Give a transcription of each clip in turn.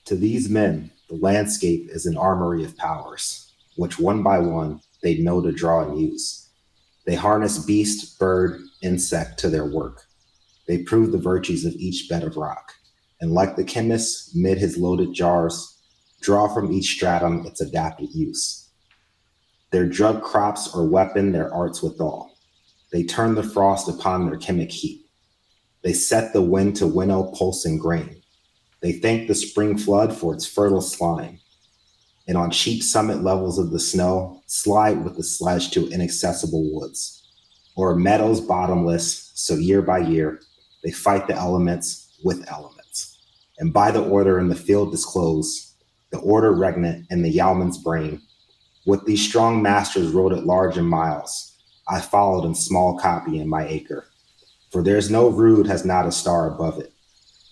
To these men, the landscape is an armory of powers, which one by one they know to draw and use. They harness beast, bird, insect to their work. They prove the virtues of each bed of rock, and like the chemist mid his loaded jars, draw from each stratum its adapted use. Their drug crops or weapon their arts withal. They turn the frost upon their chemic heat. They set the wind to winnow pulsing grain. They thank the spring flood for its fertile slime, and on cheap summit levels of the snow, slide with the sledge to inaccessible woods, or meadows bottomless, so year by year, they fight the elements with elements. And by the order in the field disclose, the order regnant in the yeoman's brain, with these strong masters wrote at large in miles, I followed in small copy in my acre. For there's no rood has not a star above it.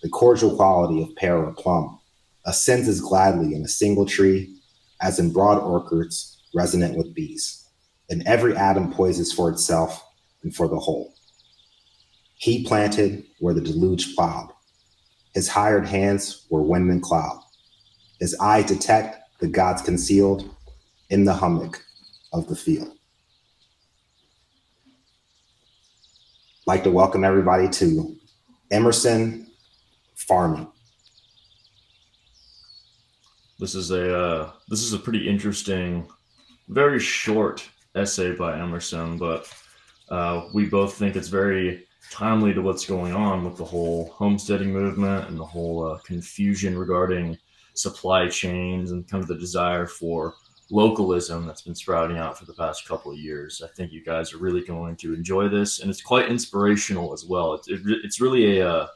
The cordial quality of pear or plum ascends as gladly in a single tree as in broad orchards resonant with bees. And every atom poises for itself and for the whole. He planted where the deluge plowed. His hired hands were wind and cloud. His eyes detect the gods concealed in the hummock of the field. I'd like to welcome everybody to Emerson Farming. This is a pretty interesting, very short essay by Emerson, but we both think it's very timely to what's going on with the whole homesteading movement and the whole confusion regarding supply chains and kind of the desire for localism that's been sprouting out for the past couple of years. I think you guys are really going to enjoy this, and it's quite inspirational as well. It's really a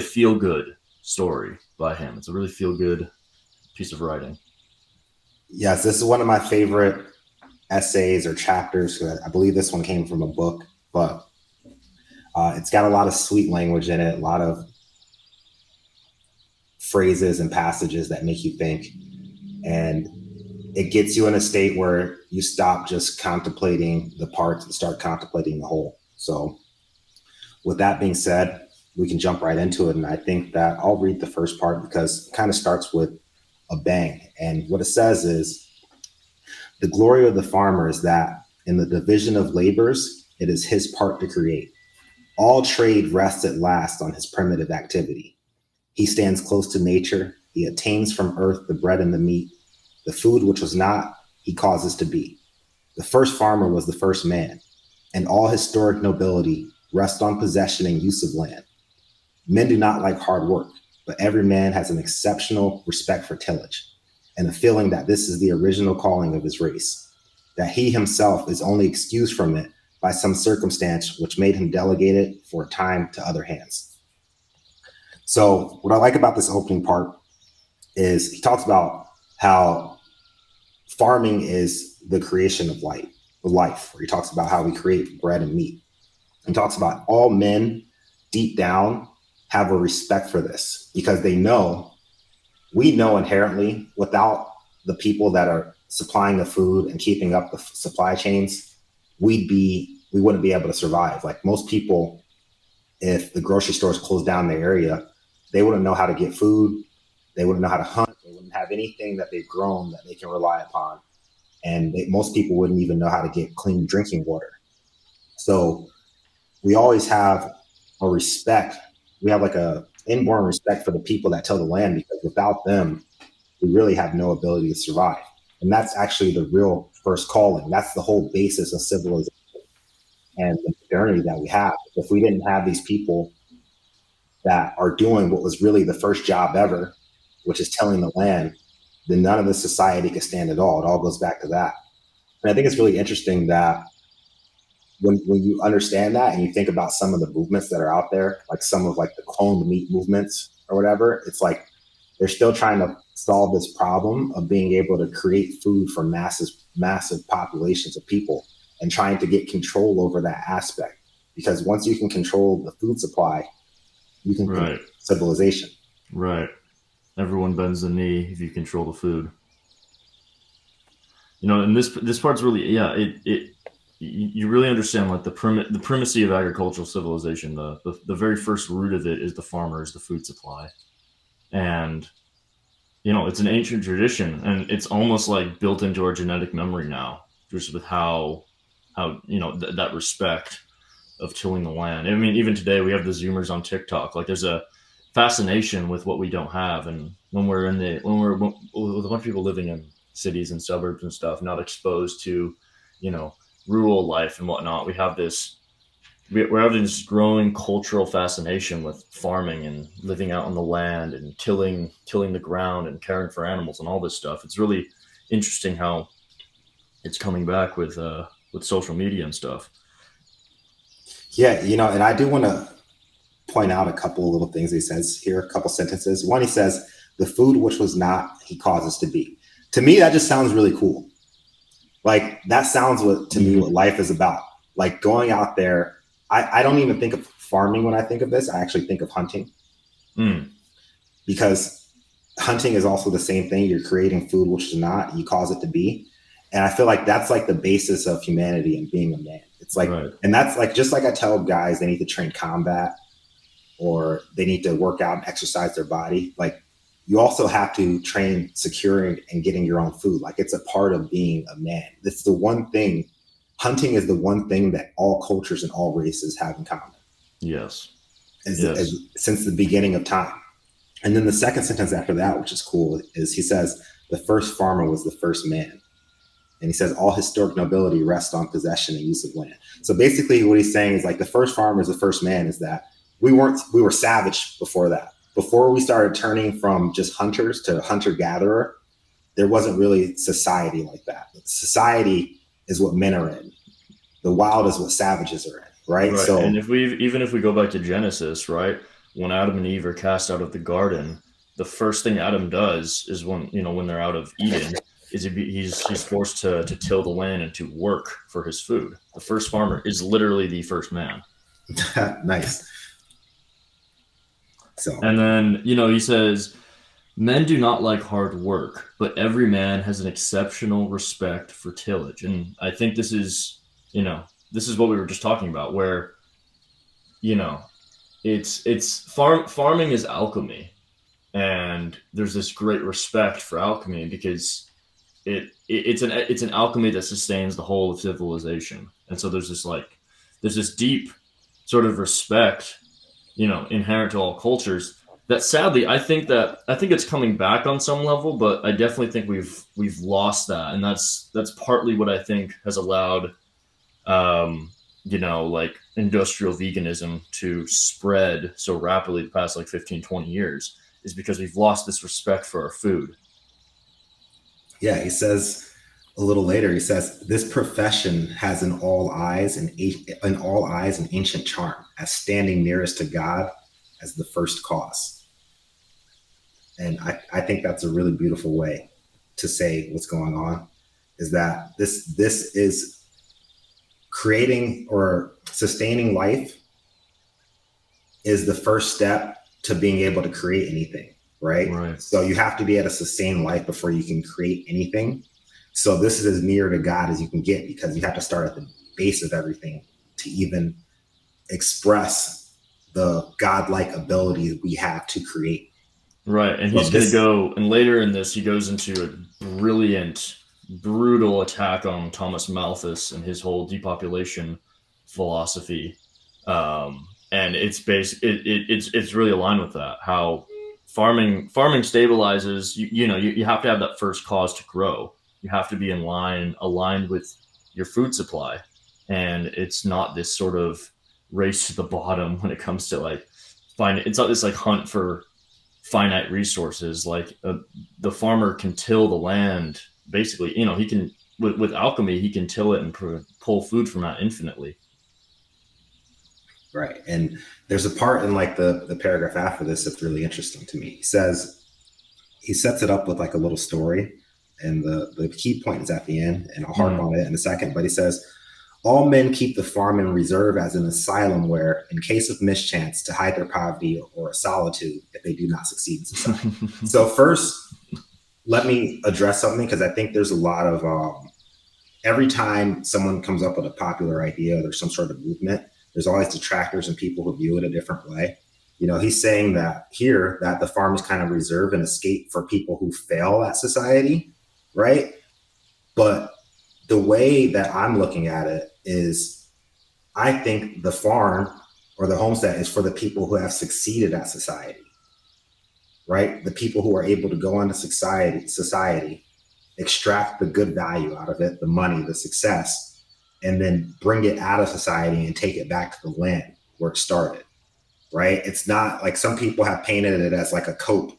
feel good story by him. It's a really feel good piece of writing. Yes, this is one of my favorite essays or chapters. I believe this one came from a book, but it's got a lot of sweet language in it, a lot of phrases and passages that make you think. And it gets you in a state where you stop just contemplating the parts and start contemplating the whole. So with that being said, we can jump right into it. And I think that I'll read the first part because it kind of starts with a bang. And what it says is, the glory of the farmer is that in the division of labors, it is his part to create. All trade rests at last on his primitive activity. He stands close to nature. He attains from earth the bread and the meat. The food which was not, he causes to be. The first farmer was the first man, and all historic nobility rests on possession and use of land. Men do not like hard work, but every man has an exceptional respect for tillage and a feeling that this is the original calling of his race, that he himself is only excused from it by some circumstance which made him delegate it for a time to other hands. So what I like about this opening part is he talks about how farming is the creation of life, where he talks about how we create bread and meat. He talks about all men deep down have a respect for this because we know inherently without the people that are supplying the food and keeping up the supply chains, we wouldn't be able to survive. Like most people, if the grocery stores closed down in their area, they wouldn't know how to get food. They wouldn't know how to hunt. They wouldn't have anything that they've grown that they can rely upon. And most people wouldn't even know how to get clean drinking water. So we always have a respect. We have like a inborn respect for the people that till the land, because without them, we really have no ability to survive. And that's actually the real first calling. That's the whole basis of civilization and the modernity that we have. If we didn't have these people that are doing what was really the first job ever, which is tilling the land, then none of the society could stand at all. It all goes back to that. And I think it's really interesting that when you understand that and you think about some of the movements that are out there, like some of like the cloned meat movements or whatever, it's like they're still trying to solve this problem of being able to create food for massive populations of people and trying to get control over that aspect. Because once you can control the food supply, you can control civilization. Right. Everyone bends the knee if you control the food. And this part's really, you really understand like the primacy of agricultural civilization. The very first root of it is the farmer, is the food supply. And it's an ancient tradition, and it's almost like built into our genetic memory now, just with how that respect of tilling the land. I mean, even today we have the Zoomers on TikTok. Like, there's a fascination with what we don't have, and when with a bunch of people living in cities and suburbs and stuff, not exposed to, you know, rural life and whatnot, we're having this growing cultural fascination with farming and living out on the land and tilling the ground and caring for animals and all this stuff. It's really interesting how it's coming back with social media and stuff. Yeah, and I do want to point out a couple of little things he says here, a couple sentences. One, he says, the food which was not, he causes to be. To me, that just sounds really cool. Like, that sounds to me what life is about. Like, going out there, I don't even think of farming when I think of this. I actually think of hunting. Because hunting is also the same thing. You're creating food which is not, you cause it to be. And I feel like that's like the basis of humanity and being a man. It's like, right. And that's like, just like I tell guys, they need to train combat, or they need to work out and exercise their body. Like, you also have to train securing and getting your own food. Like, it's a part of being a man. It's the one thing, hunting is the one thing that all cultures and all races have in common. Yes. Since the beginning of time. And then the second sentence after that, which is cool, is he says, the first farmer was the first man. And he says, all historic nobility rests on possession and use of land. So basically what he's saying is, like, the first farmer is the first man, is that we were savage before that. Before we started turning from just hunters to hunter-gatherer, there wasn't really society like that. Society is what men are in. The wild is what savages are in, right? So, and if we go back to Genesis, right, when Adam and Eve are cast out of the garden, the first thing Adam does is when they're out of Eden, is he's forced to till the land and to work for his food. The first farmer is literally the first man. Nice. So, and then, he says, men do not like hard work, but every man has an exceptional respect for tillage. And I think this is what we were just talking about, where, farming is alchemy. And there's this great respect for alchemy because it's an alchemy that sustains the whole of civilization. And so there's this deep sort of respect, inherent to all cultures, that sadly I think it's coming back on some level, but I definitely think we've lost that. And that's partly what I think has allowed like industrial veganism to spread so rapidly the past 15, 20 years, is because we've lost this respect for our food. Yeah, he says a little later, he says, this profession has in all eyes an ancient charm, as standing nearest to God as the first cause. And I think that's a really beautiful way to say what's going on, is that this is creating or sustaining life is the first step to being able to create anything. Right. So you have to be able to sustain life before you can create anything. So this is as near to God as you can get, because you have to start at the base of everything to even express the godlike ability we have to create. Right. And he's going to go, and later in this, he goes into a brilliant, brutal attack on Thomas Malthus and his whole depopulation philosophy. And it's it's really aligned with that, how farming stabilizes. You have to have that first cause to grow. You have to be aligned with your food supply, and it's not this sort of race to the bottom when it comes to it's not this hunt for finite resources. The farmer can till the land, basically. He can, with alchemy, he can till it and pull food from that infinitely. Right. And there's a part in the paragraph after this that's really interesting to me. He says, he sets it up with a little story, and the key point is at the end, and I'll harp on it in a second. But he says, all men keep the farm in reserve as an asylum where, in case of mischance, to hide their poverty or solitude if they do not succeed in society. So first, let me address something, because I think there's a lot of, every time someone comes up with a popular idea, there's some sort of movement, there's always detractors and people who view it a different way. He's saying that here that the farm is kind of reserved an escape for people who fail at society, right? But the way that I'm looking at it is I think the farm or the homestead is for the people who have succeeded at society, right? The people who are able to go into society, extract the good value out of it, the money, the success, and then bring it out of society and take it back to the land where it started, right? It's not like some people have painted it as like a cope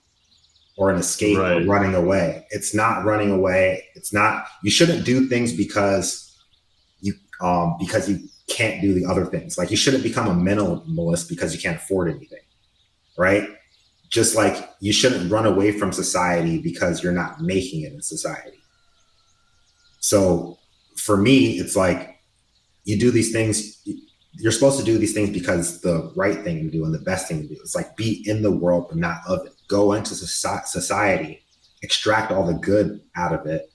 or an escape or running away. It's not running away. It's not, you shouldn't do things because you can't do the other things. Like you shouldn't become a minimalist because you can't afford anything, right? Just like you shouldn't run away from society because you're not making it in society. So for me, it's like you do these things, you're supposed to do these things because the right thing to do and the best thing to do. It's like be in the world, but not of it. Go into society, extract all the good out of it,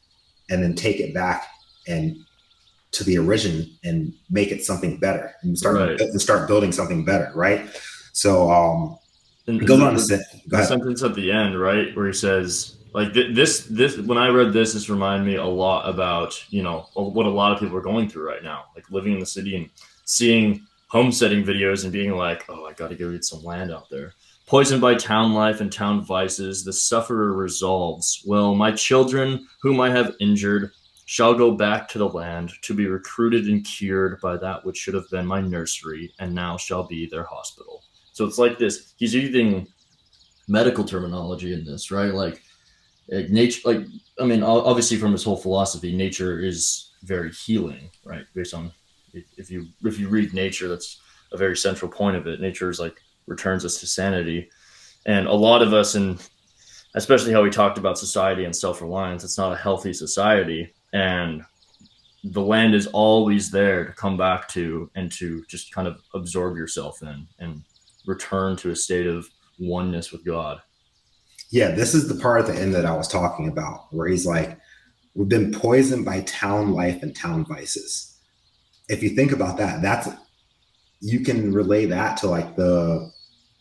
and then take it back and to the origin and make it something better and start building something better, right? So and goes on to say, go ahead. Sentence at the end, right, where he says, like this when I read this reminded me a lot about what a lot of people are going through right now, like living in the city and seeing homesteading videos and being like, oh, I got to go get some land out there. Poisoned by town life and town vices, the sufferer resolves, well, my children whom I have injured shall go back to the land to be recruited and cured by that which should have been my nursery and now shall be their hospital. So it's like this. He's using medical terminology in this, right? Like nature, obviously from his whole philosophy, nature is very healing, right? Based on, if you read nature, that's a very central point of it. Nature is like returns us to sanity. And a lot of us, and especially how we talked about society and self-reliance, it's not a healthy society. And the land is always there to come back to and to just kind of absorb yourself in and return to a state of oneness with God. Yeah, this is the part at the end that I was talking about, where he's like, we've been poisoned by town life and town vices. If you think about that, you can relay that to like the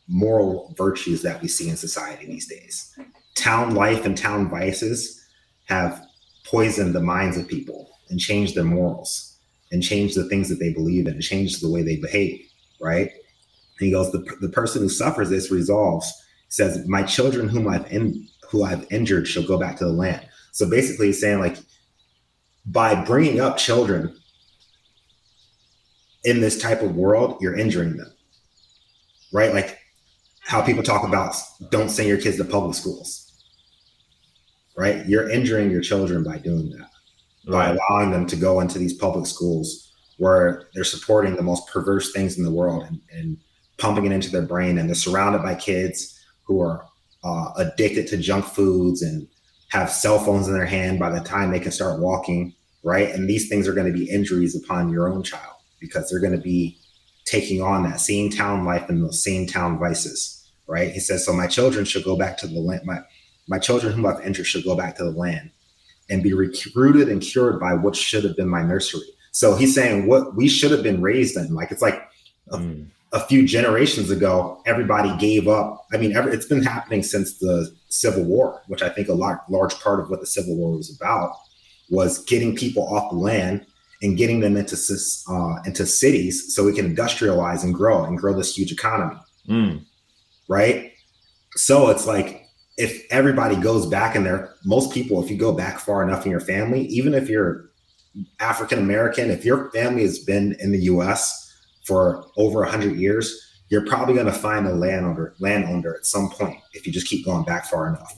moral virtues that we see in society these days. Town life and town vices have poisoned the minds of people and changed their morals and changed the things that they believe in and changed the way they behave, right? And he goes, the person who suffers this resolves, says, my children who I've injured shall go back to the land. So basically he's saying, like, by bringing up children in this type of world, you're injuring them, right? Like how people talk about don't send your kids to public schools, right? You're injuring your children by doing that, by allowing them to go into these public schools where they're supporting the most perverse things in the world and pumping it into their brain. And they're surrounded by kids who are addicted to junk foods and have cell phones in their hand by the time they can start walking, right? And these things are going to be injuries upon your own child because they're going to be taking on that same town life and those same town vices, right? He says, so my children should go back to the land. My children whom I've injured should go back to the land and be recruited and cured by what should have been my nursery. So he's saying what we should have been raised in. Like, it's like a few generations ago, everybody gave up. I mean, it's been happening since the Civil War, which I think a large part of what the Civil War was about was getting people off the land and getting them into cities so we can industrialize and grow this huge economy. Right? So it's like, if everybody goes back in there, most people, if you go back far enough in your family, even if you're African American, if your family has been in the US for over 100 years, you're probably going to find a landowner at some point if you just keep going back far enough.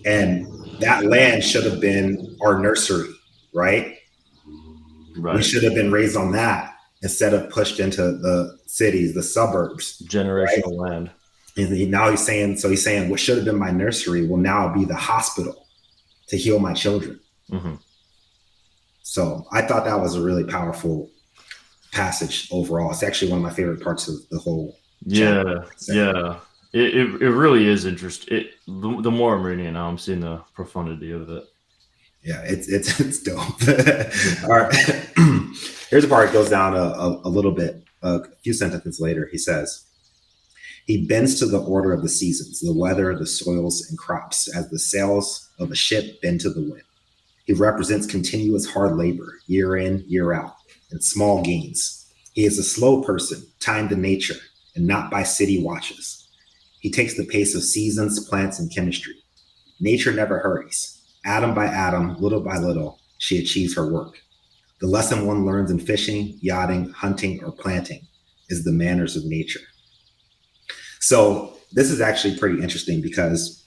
And that land should have been our nursery, right? We should have been raised on that instead of pushed into the cities, the suburbs. Generational land. Now he's saying what should have been my nursery will now be the hospital to heal my children. Mm-hmm. So I thought that was a really powerful passage overall. It's actually one of my favorite parts of the whole chapter. Yeah. It really is interesting. The more I'm reading it now, I'm seeing the profundity of it. Yeah, it's dope. All right. Here's a part that goes down a little bit. A few sentences later, he says, He bends to the order of the seasons, the weather, the soils, and crops, as the sails of a ship bend to the wind. He represents continuous hard labor, year in, year out, and small gains. He is a slow person, timed to nature, and not by city watches. He takes the pace of seasons, plants, and chemistry. Nature never hurries. Atom by atom, little by little, she achieves her work. The lesson one learns in fishing, yachting, hunting, or planting is the manners of nature. So this is actually pretty interesting because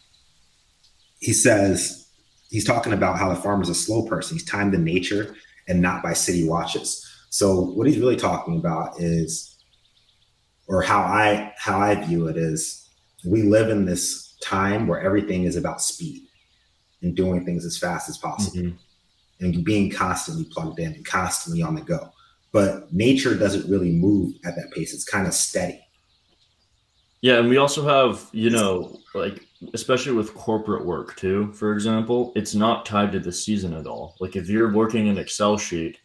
he says he's talking about how the farmer's a slow person. He's timed to nature and not by city watches. So what he's really talking about is, or how I view it is, we live in this time where everything is about speed and doing things as fast as possible, and being constantly plugged in and constantly on the go. But nature doesn't really move at that pace. It's kind of steady. Yeah, and we also have, like, especially with corporate work too, for example, it's not tied to the season at all. Like if you're working an Excel sheet,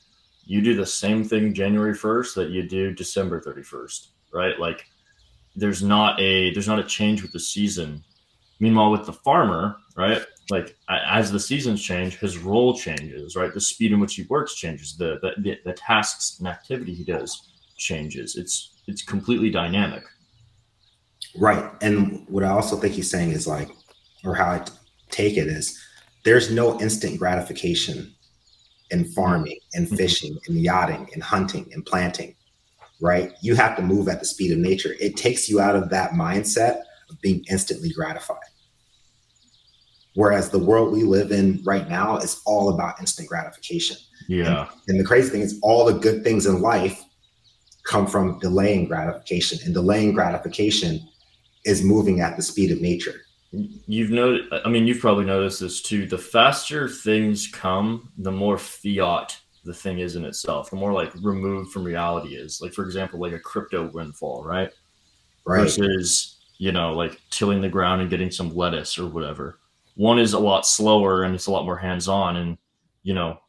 you do the same thing January 1st that you do December 31st, right? Like there's not a change with the season. Meanwhile, with the farmer, right? Like as the seasons change, his role changes, right? The speed in which he works changes. The tasks and activity he does changes. It's completely dynamic. Right. And what I also think he's saying is like, or how I take it is, there's no instant gratification in farming and fishing and yachting and hunting and planting, right? You have to move at the speed of nature. It takes you out of that mindset of being instantly gratified. Whereas the world we live in right now is all about instant gratification. Yeah. And the crazy thing is all the good things in life come from delaying gratification, and delaying gratification is moving at the speed of nature. You've probably noticed this too. The faster things come, the more fiat the thing is in itself, the more like removed from reality is. Like, for example, like a crypto windfall, right? Right. Versus, like tilling the ground and getting some lettuce or whatever. One is a lot slower and it's a lot more hands-on, and,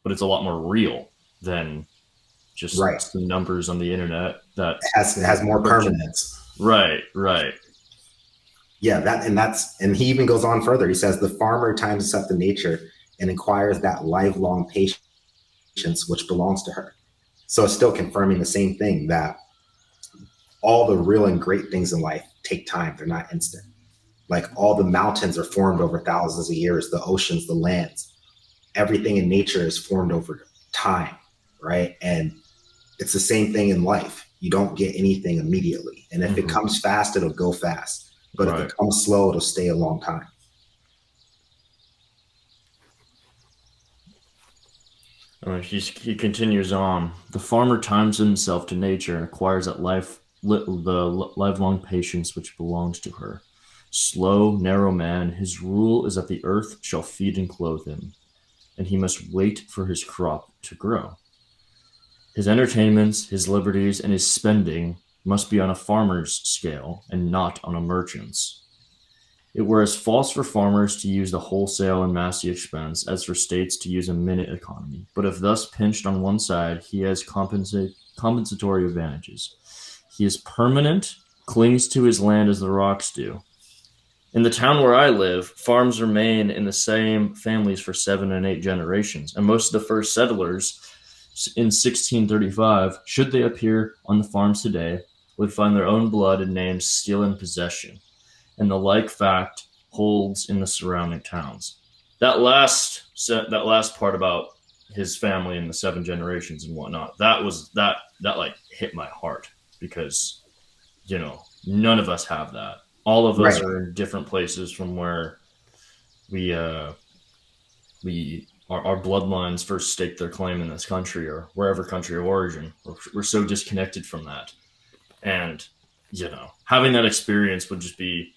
but it's a lot more real than just Right. some numbers on the internet that it has more permanence. Right. Yeah, and he even goes on further. He says the farmer times himself to nature and acquires that lifelong patience which belongs to her. So it's still confirming the same thing, that all the real and great things in life take time. They're not instant. Like all the mountains are formed over thousands of years, the oceans, the lands, everything in nature is formed over time, right? And it's the same thing in life. You don't get anything immediately. And if it comes fast, it'll go fast. But if it comes slow, it'll stay a long time. He continues on. The farmer times himself to nature and acquires the lifelong patience which belongs to her. Slow, narrow man, his rule is that the earth shall feed and clothe him, and he must wait for his crop to grow. His entertainments, his liberties, and his spending must be on a farmer's scale and not on a merchant's. It were as false for farmers to use the wholesale and massy expense as for states to use a minute economy. But if thus pinched on one side, he has compensatory advantages. He is permanent, clings to his land as the rocks do. In the town where I live, farms remain in the same families for 7 and 8 generations, and most of the first settlers in 1635, should they appear on the farms today, would find their own blood and names still in possession, and the like fact holds in the surrounding towns. That last part about his family and the 7 generations and whatnot, that like hit my heart, because none of us have that. All of us are in different places from where our bloodlines first staked their claim in this country, or wherever country of origin. We're so disconnected from that. And, having that experience would just be,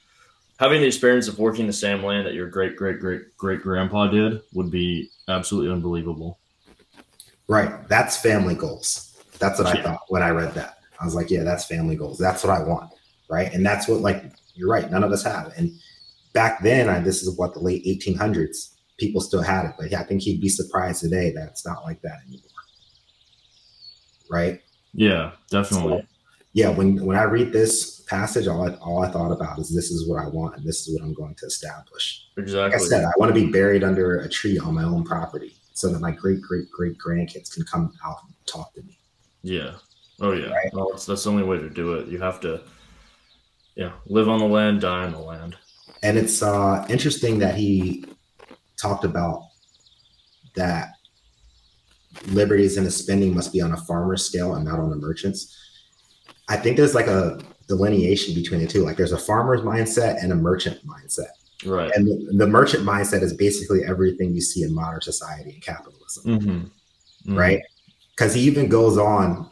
having the experience of working the same land that your great grandpa did would be absolutely unbelievable. Right. That's family goals. That's what I thought when I read that. I was like, yeah, that's family goals. That's what I want. Right. And that's what, like, you're right, none of us have. And back then, this is what, the late 1800s, people still had it. But I think he'd be surprised today that it's not like that anymore. Right? Yeah, definitely. So, yeah, when I read this, passage, all I thought about is this is what I want and this is what I'm going to establish. Like I Exactly. said, I want to be buried under a tree on my own property so that my great great great grandkids can come out and talk to me. Yeah. Oh yeah. Right. Well, that's the only way to do it. You have to, yeah, live on the land, die on the land. And it's interesting that he talked about that liberties in his spending must be on a farmer scale and not on the merchants. I think there's like a delineation between the two. Like there's a farmer's mindset and a merchant mindset. Right. And the merchant mindset is basically everything you see in modern society and capitalism, Mm-hmm. Mm-hmm. right? Because he even goes on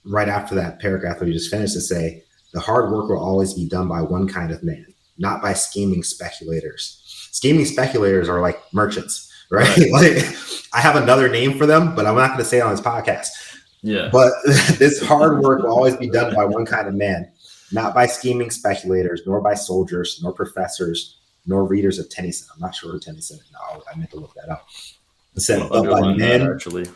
right after that paragraph that we just finished to say, the hard work will always be done by one kind of man, not by scheming speculators. Scheming speculators are like merchants, right? Right. Like, I have another name for them, but I'm not going to say it on this podcast. Yeah. But this hard work will always be done by one kind of man, not by scheming speculators, nor by soldiers, nor professors, nor readers of Tennyson. I'm not sure who Tennyson is. No, I meant to look that up. He said, but by Underline that men, actually.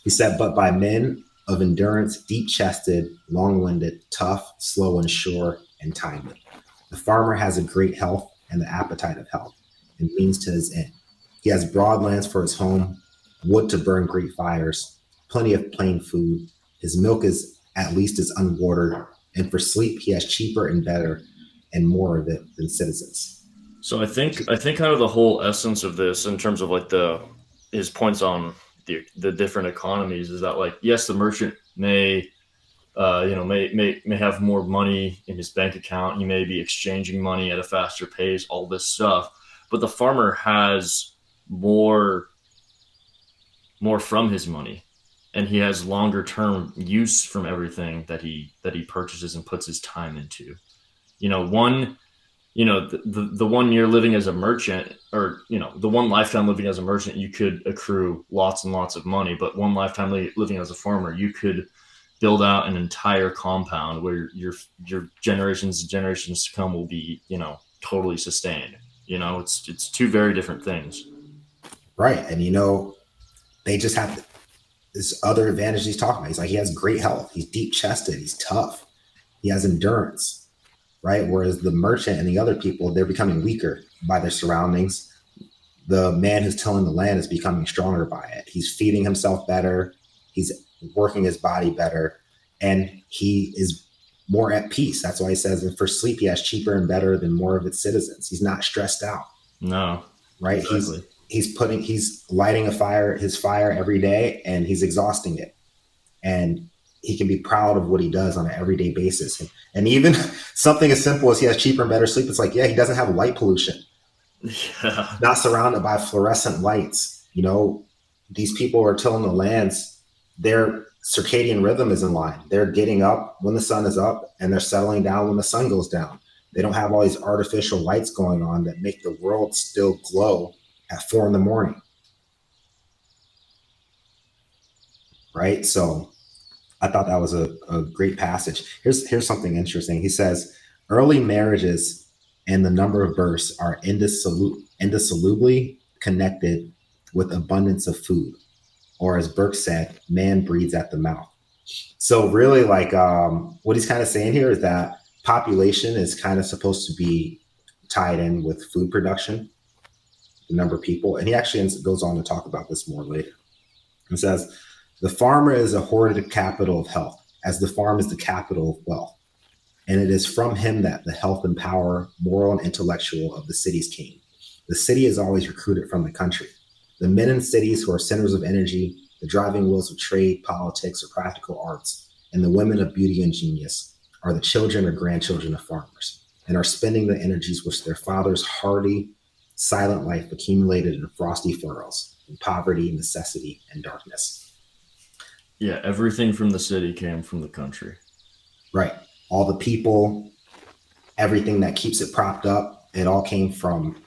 he said, but by men of endurance, deep chested, long winded, tough, slow and sure, and timely. The farmer has a great health and the appetite of health, and means to his end. He has broad lands for his home, wood to burn great fires, plenty of plain food. His milk is at least as unwatered, and for sleep he has cheaper and better and more of it than citizens. So I think kind of the whole essence of this, in terms of like his points on the different economies, is that, like, yes, the merchant may may have more money in his bank account. He may be exchanging money at a faster pace, all this stuff, but the farmer has more from his money, and he has longer term use from everything that he purchases and puts his time into. One, the 1 year living as a merchant, or the one lifetime living as a merchant, you could accrue lots and lots of money, but one lifetime living as a farmer, you could build out an entire compound where your generations and generations to come will be totally sustained. It's two very different things. Right. And they just have this other advantage he's talking about. He's like, he has great health. He's deep chested. He's tough. He has endurance, right? Whereas the merchant and the other people, they're becoming weaker by their surroundings. The man who's tilling the land is becoming stronger by it. He's feeding himself better. He's working his body better. And he is more at peace. That's why he says, and for sleep, he has cheaper and better than more of its citizens. He's not stressed out, No, right? exactly. He's lighting his fire every day, and he's exhausting it. And he can be proud of what he does on an everyday basis. And even something as simple as he has cheaper and better sleep, it's like, yeah, he doesn't have light pollution, Yeah. not surrounded by fluorescent lights. These people are tilling the lands. Their circadian rhythm is in line. They're getting up when the sun is up, and they're settling down when the sun goes down. They don't have all these artificial lights going on that make the world still glow at 4 a.m. Right? So I thought that was a great passage. Here's something interesting. He says, early marriages and the number of births are indissolubly connected with abundance of food. Or as Burke said, man breeds at the mouth. So really, like, what he's kind of saying here is that population is kind of supposed to be tied in with food production, the number of people. And he actually goes on to talk about this more later. He says, the farmer is a hoarded capital of health, as the farm is the capital of wealth. And it is from him that the health and power, moral and intellectual, of the cities came. The city is always recruited from the country. The men in cities who are centers of energy, the driving wheels of trade, politics, or practical arts, and the women of beauty and genius are the children or grandchildren of farmers, and are spending the energies which their fathers' hardy, silent life accumulated in frosty furrows, in poverty, necessity, and darkness. Yeah, everything from the city came from the country. Right. All the people, everything that keeps it propped up, it all came from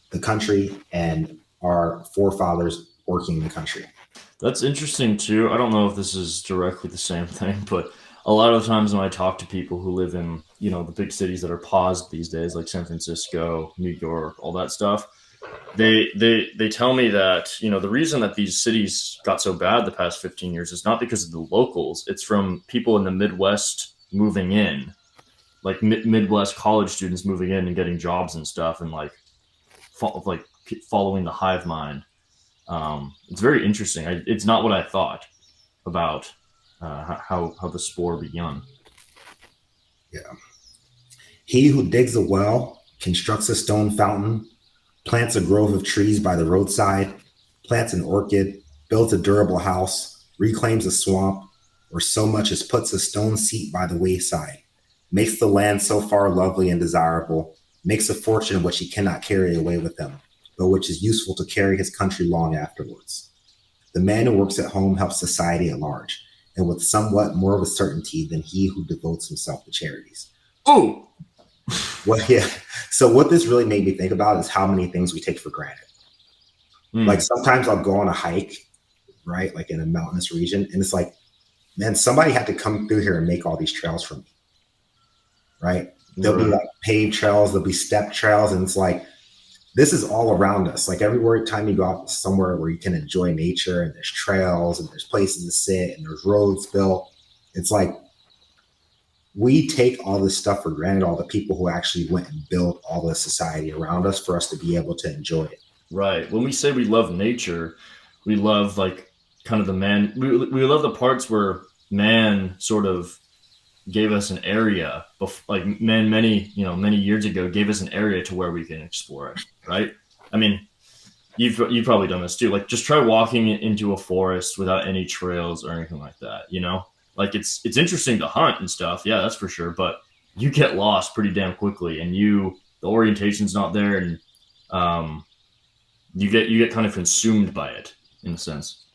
the country and our forefathers working the country. That's interesting too. I don't know if this is directly the same thing, but a lot of times when I talk to people who live in, the big cities that are paused these days, like San Francisco, New York, all that stuff, they tell me that, the reason that these cities got so bad the past 15 years is not because of the locals. It's from people in the Midwest, moving in, like Midwest college students moving in and getting jobs and stuff, and like following the hive mind. It's very interesting. It's not what I thought about how the spore begun. Yeah. He who digs a well, constructs a stone fountain, plants a grove of trees by the roadside, plants an orchid, builds a durable house, reclaims a swamp, or so much as puts a stone seat by the wayside, makes the land so far lovely and desirable, makes a fortune which he cannot carry away with him, but which is useful to carry his country long afterwards. The man who works at home helps society at large, and with somewhat more of a certainty than he who devotes himself to charities. Oh, Well, yeah. So what this really made me think about is how many things we take for granted. Like sometimes I'll go on a hike, right? Like in a mountainous region, and it's like, man, somebody had to come through here and make all these trails for me, right? There'll be like paved trails, there'll be step trails, and it's like, this is all around us. Like everywhere time you go out somewhere where you can enjoy nature and there's trails and there's places to sit and there's roads built. It's like we take all this stuff for granted, all the people who actually went and built all the society around us for us to be able to enjoy it. Right. When we say we love nature, we love like kind of the man. We love the parts where man sort of gave us an area, like man many years ago gave us an area to where we can explore it. Right. I mean, you've probably done this too. Like just try walking into a forest without any trails or anything like that. You know, like it's interesting to hunt and stuff. Yeah, that's for sure. But you get lost pretty damn quickly, and the orientation's not there, and you get kind of consumed by it in a sense.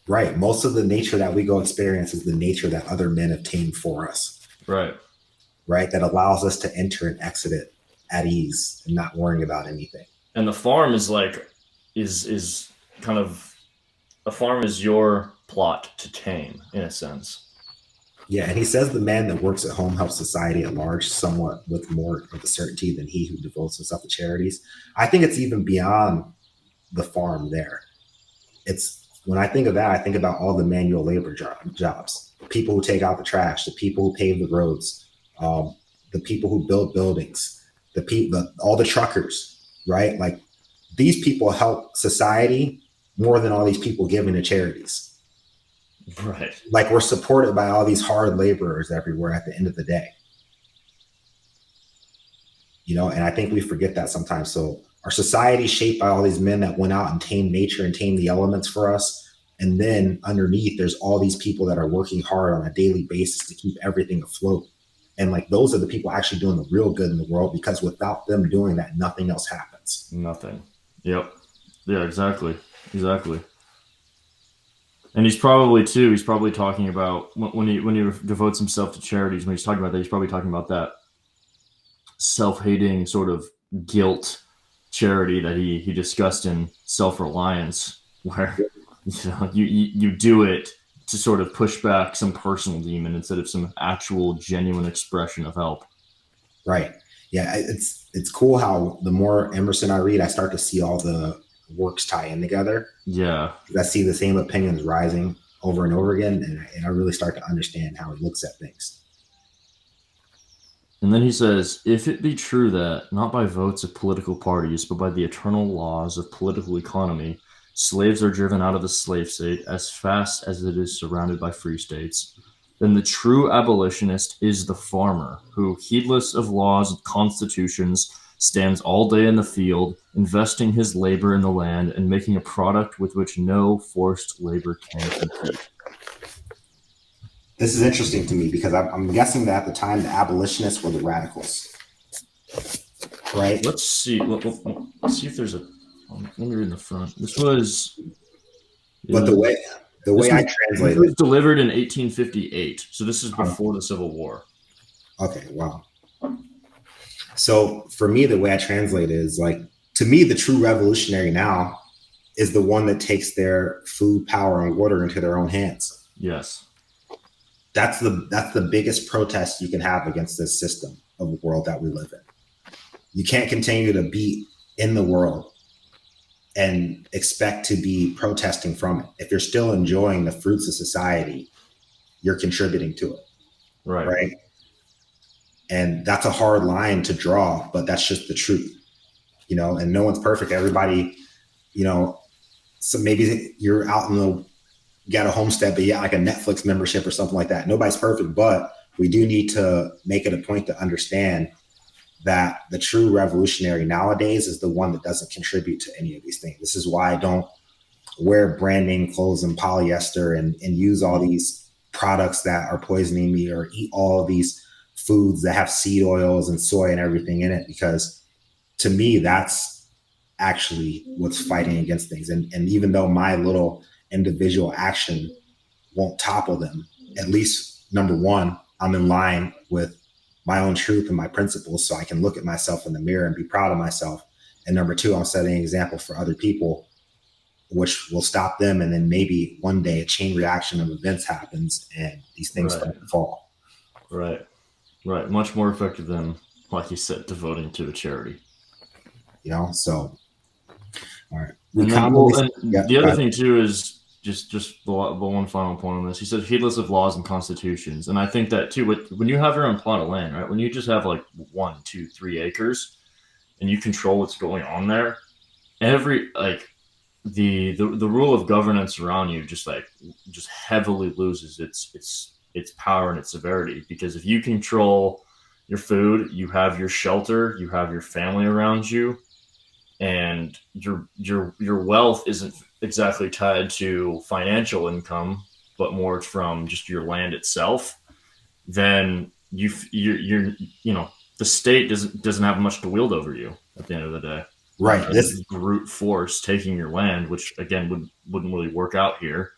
Right. Most of the nature that we go experience is the nature that other men have tamed for us. Right. Right. That allows us to enter and exit it at ease and not worrying about anything. And the farm is like is kind of a farm is your plot to tame in a sense. Yeah, and he says the man that works at home helps society at large somewhat with more of a certainty than he who devotes himself to charities. I think it's even beyond the farm there. It's when I think of that, I think about all the manual labor jobs, people who take out the trash, the people who pave the roads, the people who build buildings, all the truckers, right? Like these people help society more than all these people giving to charities. Right. Like we're supported by all these hard laborers everywhere at the end of the day. You know, and I think we forget that sometimes. So our society is shaped by all these men that went out and tamed nature and tamed the elements for us. And then underneath, there's all these people that are working hard on a daily basis to keep everything afloat. And like those are the people actually doing the real good in the world, because without them doing that, nothing else happens. Nothing. Yep. Yeah, exactly. Exactly. And he's probably talking about when he devotes himself to charities, when he's talking about that, he's probably talking about that self-hating sort of guilt charity that he discussed in Self-Reliance, where you do it to sort of push back some personal demon instead of some actual genuine expression of help. Right. Yeah, it's cool how the more Emerson I read, I start to see all the works tie in together. Yeah. I see the same opinions rising over and over again, and I really start to understand how he looks at things. And then he says, if it be true that, not by votes of political parties, but by the eternal laws of political economy, slaves are driven out of the slave state as fast as it is surrounded by free states, then the true abolitionist is the farmer, who, heedless of laws and constitutions, stands all day in the field, investing his labor in the land and making a product with which no forced labor can compete. This is interesting to me because I'm guessing that at the time the abolitionists were the radicals, right? Let's see. Let's see if there's a. Let me read in the front. This was. But the way I translate it was delivered in 1858, so this is before the Civil War. Okay, wow. So for me, the way I translate it is like, to me, the true revolutionary now is the one that takes their food, power, and water into their own hands. Yes. That's the biggest protest you can have against this system of the world that we live in. You can't continue to be in the world and expect to be protesting from it. If you're still enjoying the fruits of society, you're contributing to it. Right. Right. And that's a hard line to draw, but that's just the truth, and no one's perfect. Everybody, so maybe you're out you got a homestead, but like a Netflix membership or something like that. Nobody's perfect, but we do need to make it a point to understand that the true revolutionary nowadays is the one that doesn't contribute to any of these things. This is why I don't wear brand name clothes and polyester and use all these products that are poisoning me, or eat all of these foods that have seed oils and soy and everything in it, because to me, that's actually what's fighting against things. And even though my little individual action won't topple them, at least number one, I'm in line with my own truth and my principles, so I can look at myself in the mirror and be proud of myself. And number two, I'm setting an example for other people, which will stop them. And then maybe one day a chain reaction of events happens and these things start to fall. Right. Much more effective than, like you said, devoting to a charity. So, all right. The other thing too is just the one final point on this. He said heedless of laws and constitutions, and I think that too. When you have your own plot of land, right? When you just have like 1, 2, 3 acres, and you control what's going on there, the rule of governance around you just heavily loses its power and its severity, because if you control your food, you have your shelter, you have your family around you, and your wealth isn't exactly tied to financial income, but more from just your land itself, then you're the state doesn't have much to wield over you at the end of the day. Right. This brute force taking your land, which again wouldn't really work out here.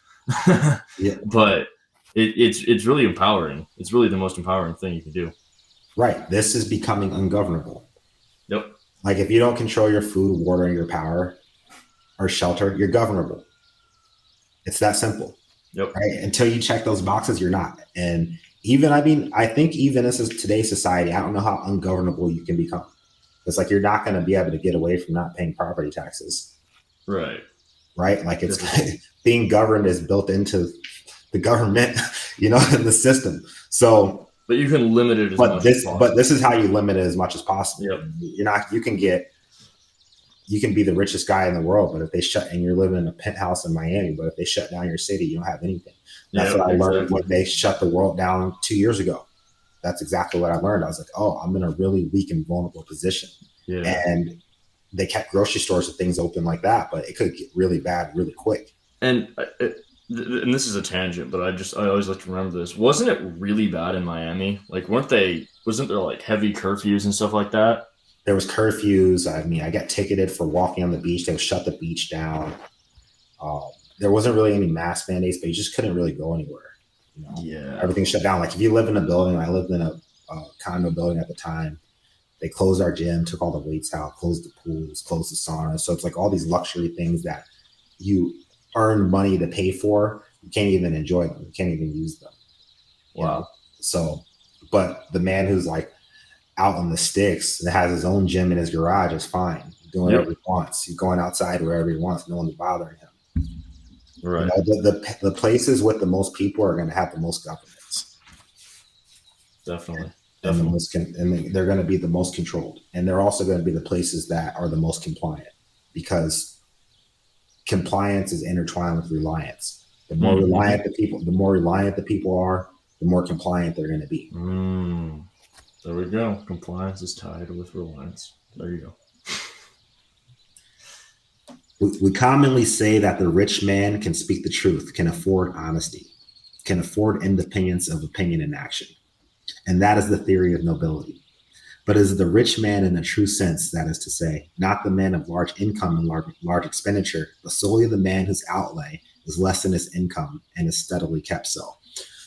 Yeah. But it's really empowering. It's really the most empowering thing you can do. Right. This is becoming ungovernable. Yep. Like if you don't control your food, water, and your power or shelter, you're governable. It's that simple. Yep. Right. Until you check those boxes, you're not. And I think even this is today's society, I don't know how ungovernable you can become. It's like you're not going to be able to get away from not paying property taxes. Right. Like it's being governed is built into the government, in the system. So, but you can limit it as much as possible. But this is how you limit it as much as possible. Yep. You can be the richest guy in the world, but if they and you're living in a penthouse in Miami, but if they shut down your city, you don't have anything. That's what I learned when they shut the world down 2 years ago. That's exactly what I learned. I was like, oh, I'm in a really weak and vulnerable position. Yeah. And they kept grocery stores and things open like that, but it could get really bad really quick. And this is a tangent, but I always like to remember this. Wasn't it really bad in Miami? Like, wasn't there like heavy curfews and stuff like that? There was curfews. I mean, I got ticketed for walking on the beach. They would shut the beach down. There wasn't really any mask mandates, but you just couldn't really go anywhere. Yeah. Everything shut down. Like if you live in a building, I lived in a condo building at the time. They closed our gym, took all the weights out, closed the pools, closed the sauna. So it's like all these luxury things that you earn money to pay for. You can't even enjoy them. You can't even use them. Wow. So, but the man who's like out on the sticks that has his own gym in his garage is fine. Doing whatever he wants. He's going outside wherever he wants. No one's bothering him. Right. The places with the most people are going to have the most governments. Definitely. And they're going to be the most controlled. And they're also going to be the places that are the most compliant, because compliance is intertwined with reliance. The more reliant the people are, the more compliant they're going to be. There we go. Compliance is tied with reliance. There you go. We commonly say that the rich man can speak the truth, can afford honesty, can afford independence of opinion and action. And that is the theory of nobility. But is the rich man in the true sense, that is to say, not the man of large income and large expenditure, but solely the man whose outlay is less than his income and is steadily kept so.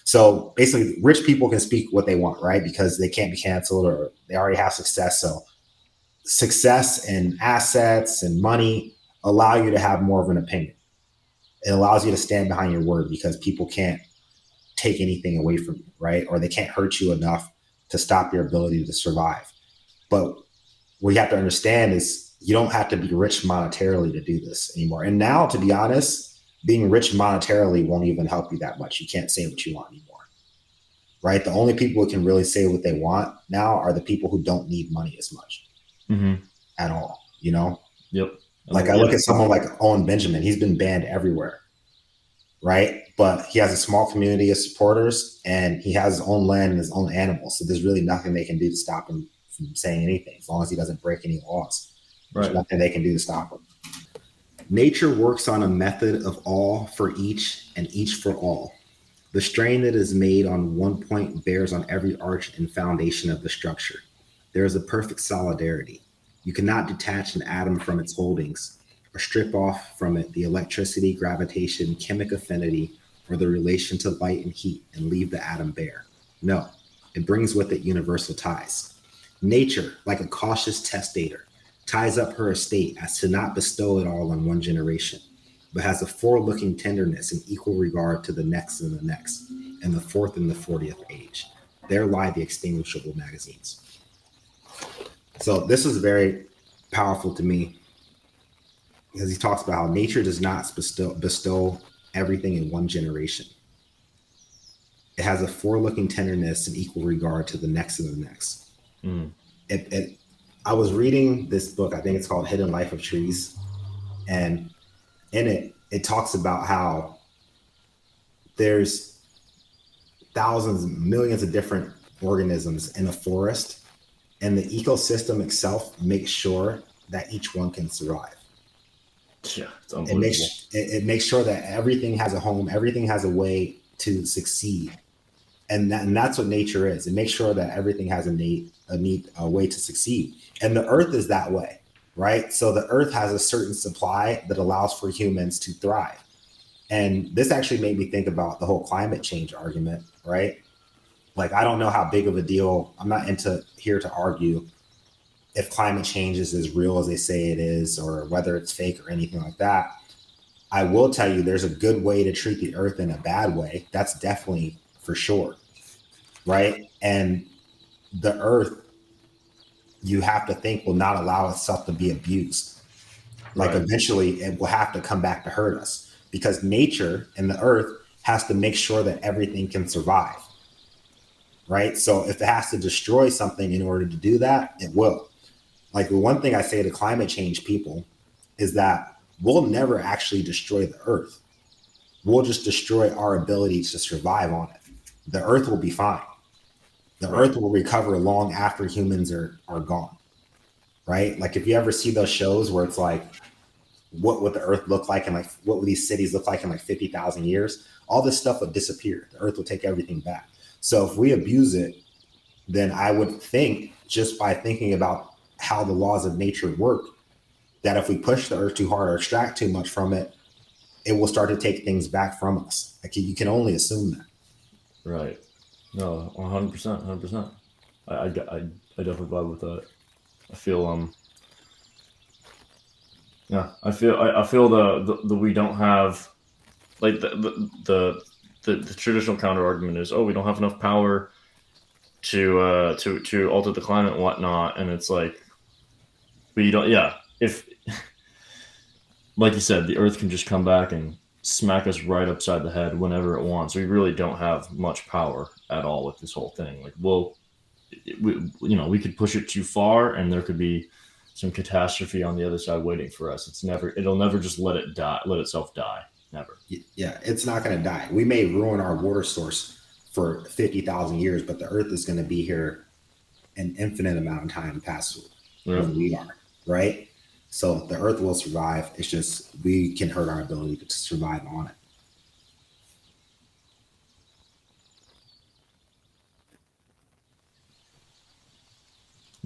So basically, rich people can speak what they want, right? Because they can't be canceled or they already have success. So success and assets and money allow you to have more of an opinion. It allows you to stand behind your word because people can't take anything away from you, right? Or they can't hurt you enough to stop your ability to survive. But what you have to understand is you don't have to be rich monetarily to do this anymore. And now, to be honest, being rich monetarily won't even help you that much. You can't say what you want anymore, right? The only people who can really say what they want now are the people who don't need money as much at all, you know? Yep. Like I look at someone like Owen Benjamin, he's been banned everywhere, right? But he has a small community of supporters and he has his own land and his own animals. So there's really nothing they can do to stop him from saying anything as long as he doesn't break any laws. There's nothing they can do to stop him. Nature works on a method of all for each and each for all. The strain that is made on one point bears on every arch and foundation of the structure. There is a perfect solidarity. You cannot detach an atom from its holdings or strip off from it the electricity, gravitation, chemic affinity, or the relation to light and heat and leave the atom bare. No, it brings with it universal ties. Nature, like a cautious testator, ties up her estate as to not bestow it all on one generation, but has a forelooking tenderness and equal regard to the next and the next, and the fourth and the 40th age. There lie the extinguishable magazines. So this is very powerful to me because he talks about how nature does not bestow everything in one generation. It has a forelooking tenderness and equal regard to the next and the next. I was reading this book, I think it's called Hidden Life of Trees. And in it, it talks about how there's thousands, millions of different organisms in a forest, and the ecosystem itself makes sure that each one can survive. Yeah, it's unbelievable. It makes sure that everything has a home, everything has a way to succeed. And that's what nature is. It makes sure that everything has a way to succeed. And the earth is that way, right? So the earth has a certain supply that allows for humans to thrive. And this actually made me think about the whole climate change argument, right? Like, I don't know how big of a deal, I'm not here to argue if climate change is as real as they say it is, or whether it's fake or anything like that. I will tell you there's a good way to treat the earth and a bad way. That's definitely for sure, right? And the earth, you have to think, will not allow itself to be abused. Like eventually it will have to come back to hurt us, because nature and the earth has to make sure that everything can survive, right? So if it has to destroy something in order to do that, it will. Like, the one thing I say to climate change people is that we'll never actually destroy the earth. We'll just destroy our ability to survive on it. The earth will be fine. The earth will recover long after humans are gone, right? Like, if you ever see those shows where it's like, what would the earth look like, and like, what would these cities look like in like 50,000 years? All this stuff would disappear. The earth will take everything back. So if we abuse it, then I would think, just by thinking about how the laws of nature work, that if we push the earth too hard or extract too much from it, it will start to take things back from us. Like, you can only assume that. Right. No, 100%, 100%. I definitely vibe with that. I feel yeah, I feel the we don't have, like, the traditional counter argument is, oh, we don't have enough power to alter the climate and whatnot, and it's like, but you don't. Yeah, if like you said, the Earth can just come back and smack us right upside the head whenever it wants. We really don't have much power at all with this whole thing. Like, we could push it too far, and there could be some catastrophe on the other side waiting for us. It'll never just let itself die. Never. Yeah, it's not going to die. We may ruin our water source for 50,000 years, but the earth is going to be here an infinite amount of time past when we are, right? So the earth will survive. It's just we can hurt our ability to survive on it.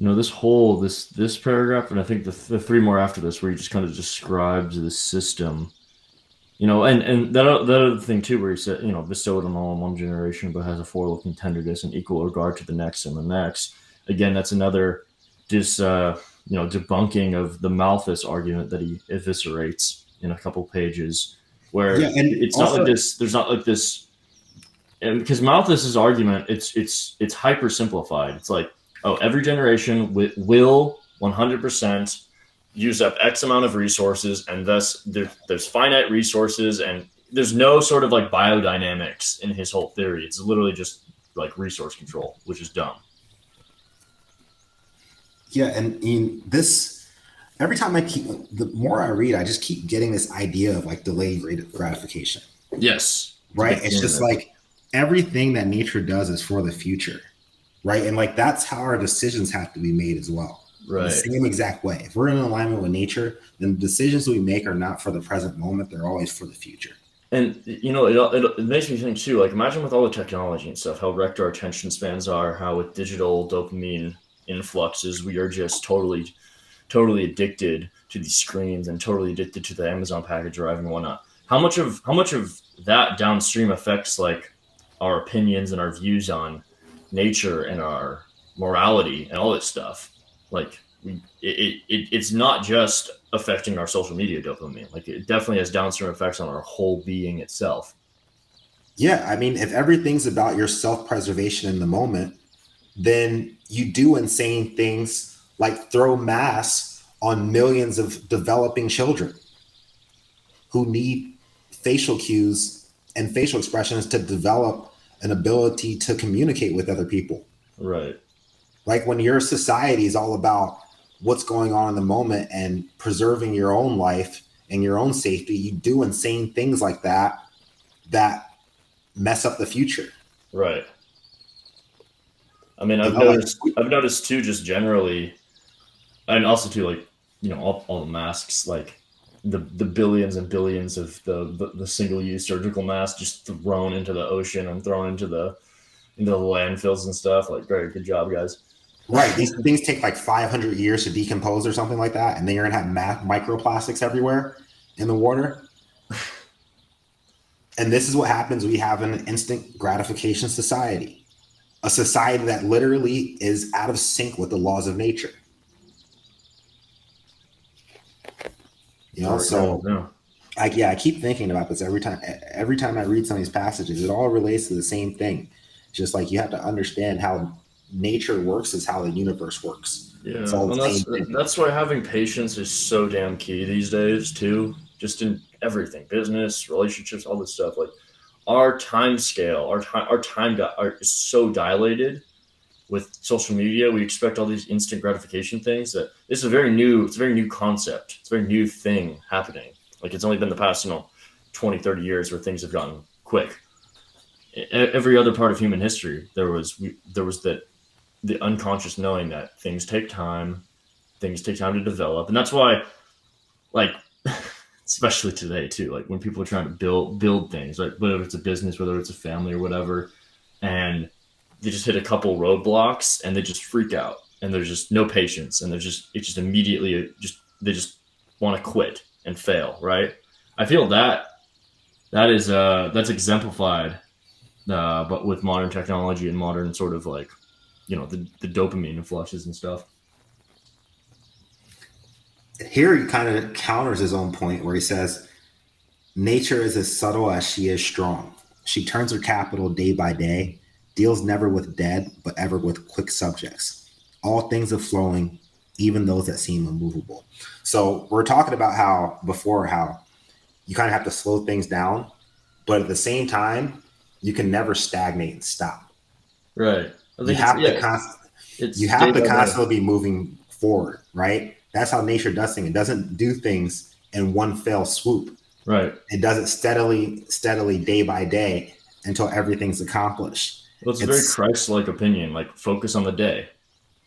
This paragraph, and I think the three more after this, where he just kind of describes the system, and that other thing too, where he said, bestowed on all in one generation, but has a forelooking tenderness and equal regard to the next and the next. Again, that's another debunking of the Malthus argument that he eviscerates in a couple pages, where it's also, not like this. There's not like this, because Malthus's argument, it's hyper simplified. It's like, oh, every generation will 100% use up X amount of resources, and thus there's finite resources, and there's no sort of like biodynamics in his whole theory. It's literally just like resource control, which is dumb. Yeah, and in this, every time the more I read, I just keep getting this idea of like delayed gratification. Yes, it's a Right? big It's theme in just this. like everything that nature does is for the future, right? And like that's how our decisions have to be made as well. In the Right. same exact way. If we're in alignment with nature, then the decisions we make are not for the present moment, they're always for the future. And it makes me think too. Like, imagine with all the technology and stuff, how wrecked our attention spans are. How with digital dopamine influxes, we are just totally addicted to these screens and totally addicted to the Amazon package arriving and whatnot. How much of that downstream affects like our opinions and our views on nature and our morality and all this stuff? Like it's not just affecting our social media dopamine. Like it definitely has downstream effects on our whole being itself. Yeah, I mean, if everything's about your self-preservation in the moment, then you do insane things like throw masks on millions of developing children who need facial cues and facial expressions to develop an ability to communicate with other people. Right. Like when your society is all about what's going on in the moment and preserving your own life and your own safety, you do insane things like that mess up the future. Right. I mean, You I've know, like noticed I've noticed too, just generally, and also too, like all the masks, like the billions and billions of the single use surgical masks just thrown into the ocean and thrown into the landfills and stuff. Like, great, good job, guys. right, these things take like 500 years to decompose or something like that, and then you're gonna have microplastics everywhere in the water. And this is what happens. We have an instant gratification society, a society that literally is out of sync with the laws of nature. You know, so Yeah. I keep thinking about this every time I read some of these passages. It all relates to the same thing. Just like you have to understand how nature works is how the universe works. It's Yeah, all and the that's same thing. that's why having patience is so damn key these days too. Just in everything, business, relationships, all this stuff. Like our time scale, is so dilated with social media. We expect all these instant gratification things that this is it's a very new concept. It's a very new thing happening. Like it's only been the past 20, 30 years where things have gotten quick. Every other part of human history, there was the unconscious knowing that things take time to develop, and that's why, like, especially today too, like when people are trying to build things, right? Whether it's a business, whether it's a family or whatever, and they just hit a couple roadblocks and they just freak out, and there's just no patience, and it's just immediately just they just want to quit and fail, right? I feel that's exemplified, but with modern technology and modern sort of like the dopamine influxes and stuff. Here he kind of counters his own point where he says, nature is as subtle as she is strong. She turns her capital day by day, deals never with dead, but ever with quick subjects. All things are flowing, even those that seem immovable. So we're talking about how you kind of have to slow things down, but at the same time, you can never stagnate and stop. Right. I You think it's have to yeah, you it's have day to by day. constantly be moving forward, right? That's how nature does things. It doesn't do things in one fell swoop. Right. It does it steadily, day by day until everything's accomplished. Well, it's a very It's Christ-like opinion. Like focus on the day.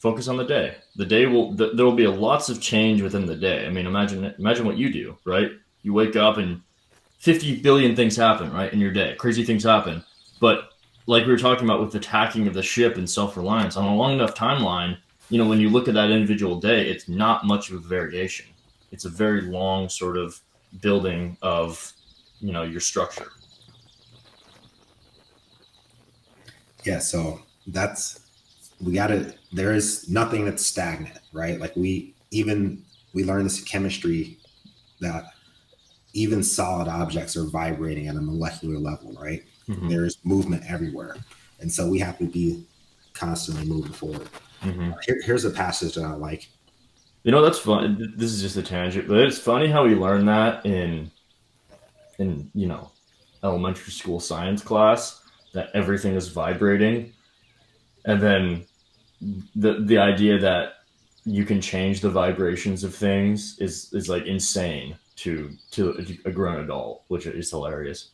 Focus on the day. The day there will be lots of change within the day. I mean, imagine what you do, right? You wake up and 50 billion things happen, right, in your day. Crazy things happen. But like we were talking about with the tacking of the ship and self-reliance, on a long enough timeline, when you look at that individual day, it's not much of a variation. It's a very long sort of building of, your structure. yeah, so that's we gotta there is nothing that's stagnant, right? Like we learn this in chemistry that even solid objects are vibrating at a molecular level, right? Mm-hmm. There's movement everywhere. And so we have to be constantly moving forward. Mm-hmm. Here's a passage that I like. That's fun. This is just a tangent, but it's funny how we learn that in elementary school science class that everything is vibrating. And then the idea that you can change the vibrations of things is like insane to a grown adult, which is hilarious.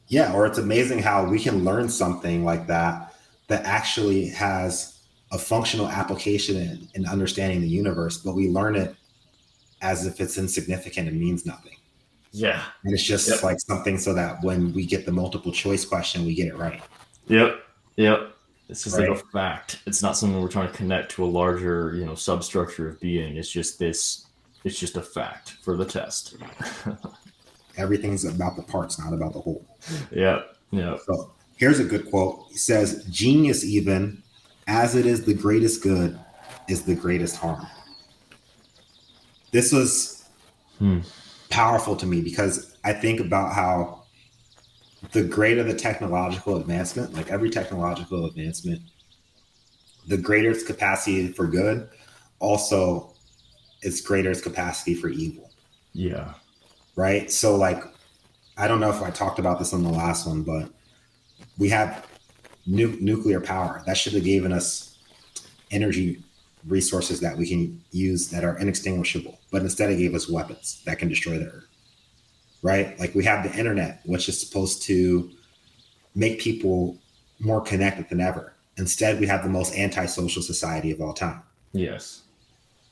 Yeah, or it's amazing how we can learn something like that that actually has a functional application in understanding the universe, but we learn it as if it's insignificant and means nothing. Yeah. And it's just Yep. like something so that when we get the multiple choice question, we get it right. Yep. Yep. It's just like a Right. fact. It's not something we're trying to connect to a larger, substructure of being. It's just this. It's just a fact for the test. Everything's about the parts, not about the whole. Yep. Yep. So here's a good quote. He says, "Genius, even as it is the greatest good, is the greatest harm." This was Hmm. powerful to me because I think about how the greater the technological advancement, like every technological advancement, the greater its capacity for good, also its greater its capacity for evil. Yeah. Right. So, like, I don't know if I talked about this on the last one, but we have nuclear power that should have given us energy resources that we can use that are inextinguishable, but instead it gave us weapons that can destroy the earth. Right. Like we have the internet, which is supposed to make people more connected than ever. Instead, we have the most antisocial society of all time. Yes.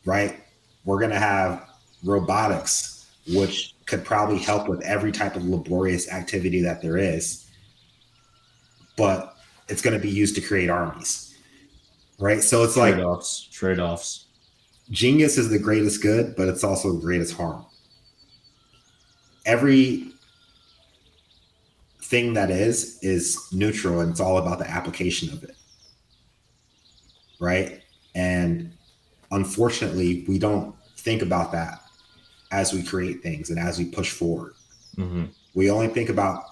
Right. We're going to have robotics, which could probably help with every type of laborious activity that there is, but it's going to be used to create armies. Right. So it's Trade like offs. Trade offs. genius is the greatest good, but it's also the greatest harm. Every thing that is neutral, and it's all about the application of it. Right. And unfortunately, we don't think about that as we create things and as we push forward. Mm-hmm. We only think about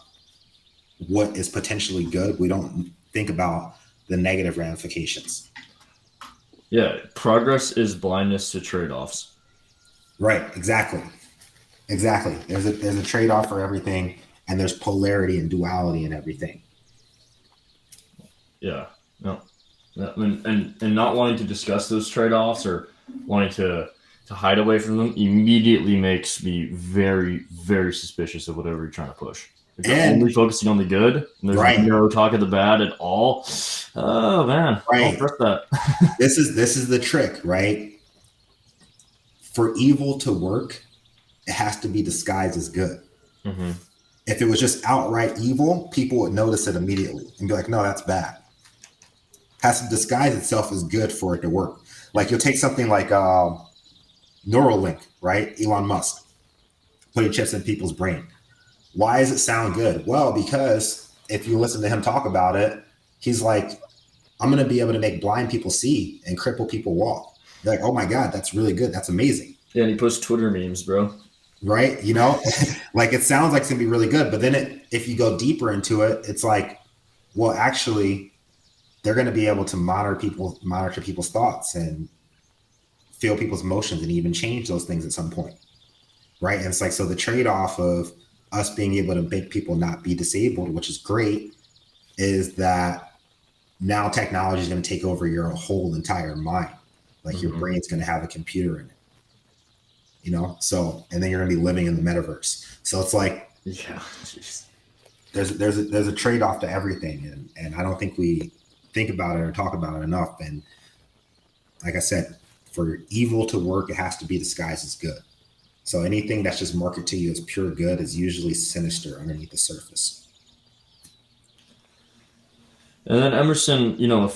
what is potentially good. We don't think about the negative ramifications. Yeah. Progress is blindness to trade offs. Right. Exactly. Exactly. There's a trade off for everything, and there's polarity and duality in everything. Yeah. No. Yeah. And not wanting to discuss those trade offs or wanting to hide away from them immediately makes me very, very suspicious of whatever you're trying to push. If you're And only focusing on the good and there's right, no talk of the bad at all, oh man, I don't right. trust that. This is the trick, right? For evil to work, it has to be disguised as good. Mm-hmm. If it was just outright evil, people would notice it immediately and be like, no, that's bad. It has to disguise itself as good for it to work. Like you'll take something like Neuralink, right? Elon Musk putting chips in people's brain. Why does it sound good? Well, because if you listen to him talk about it, he's like, I'm going to be able to make blind people see and cripple people walk. You're like, oh my God, that's really good. That's amazing. Yeah, and he posts Twitter memes, bro. Right. Like it sounds like it's going to be really good. But then if you go deeper into it, it's like, well, actually, they're going to be able to monitor people's thoughts and feel people's emotions and even change those things at some point. Right. And it's like, so the trade off of us being able to make people not be disabled, which is great, is that now technology is going to take over your whole entire mind. Like your Mm-hmm. brain's going to have a computer in it. So, and then you're going to be living in the metaverse. So it's like, Yeah. Jeez. there's a trade-off to everything. And I don't think we think about it or talk about it enough. And like I said, for evil to work, it has to be disguised as good. So anything that's just marketed to you as pure good is usually sinister underneath the surface. And then Emerson, like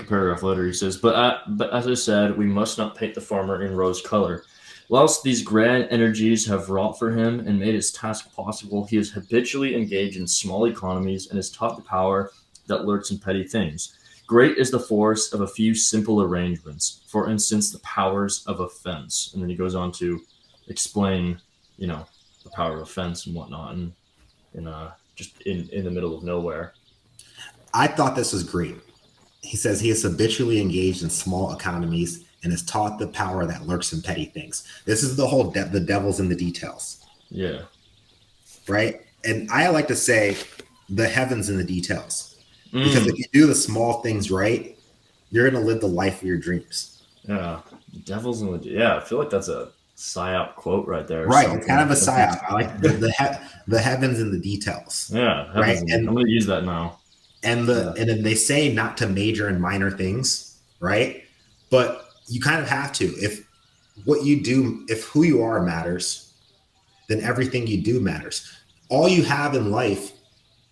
a paragraph later, he says, but as I said, we must not paint the farmer in rose color. Whilst these grand energies have wrought for him and made his task possible, he is habitually engaged in small economies and is taught the power that lurks in petty things. Great is the force of a few simple arrangements, for instance, the powers of offense. And then he goes on to explain, the power of offense and whatnot, and just in the middle of nowhere. I thought this was great. He says he is habitually engaged in small economies and is taught the power that lurks in petty things. This is the whole the devil's in the details, Yeah. right? And I like to say the heavens in the details. Because if you do the small things right, you're going to live the life of your dreams. Yeah. Devil's in the... Yeah, I feel like that's a psyop quote right there. Right. It's kind of a psyop. I like the heavens and the details. Yeah. Right. And I'm going to use that now. And then they say not to major in minor things, right? But you kind of have to. If what you do, if who you are matters, then everything you do matters. All you have in life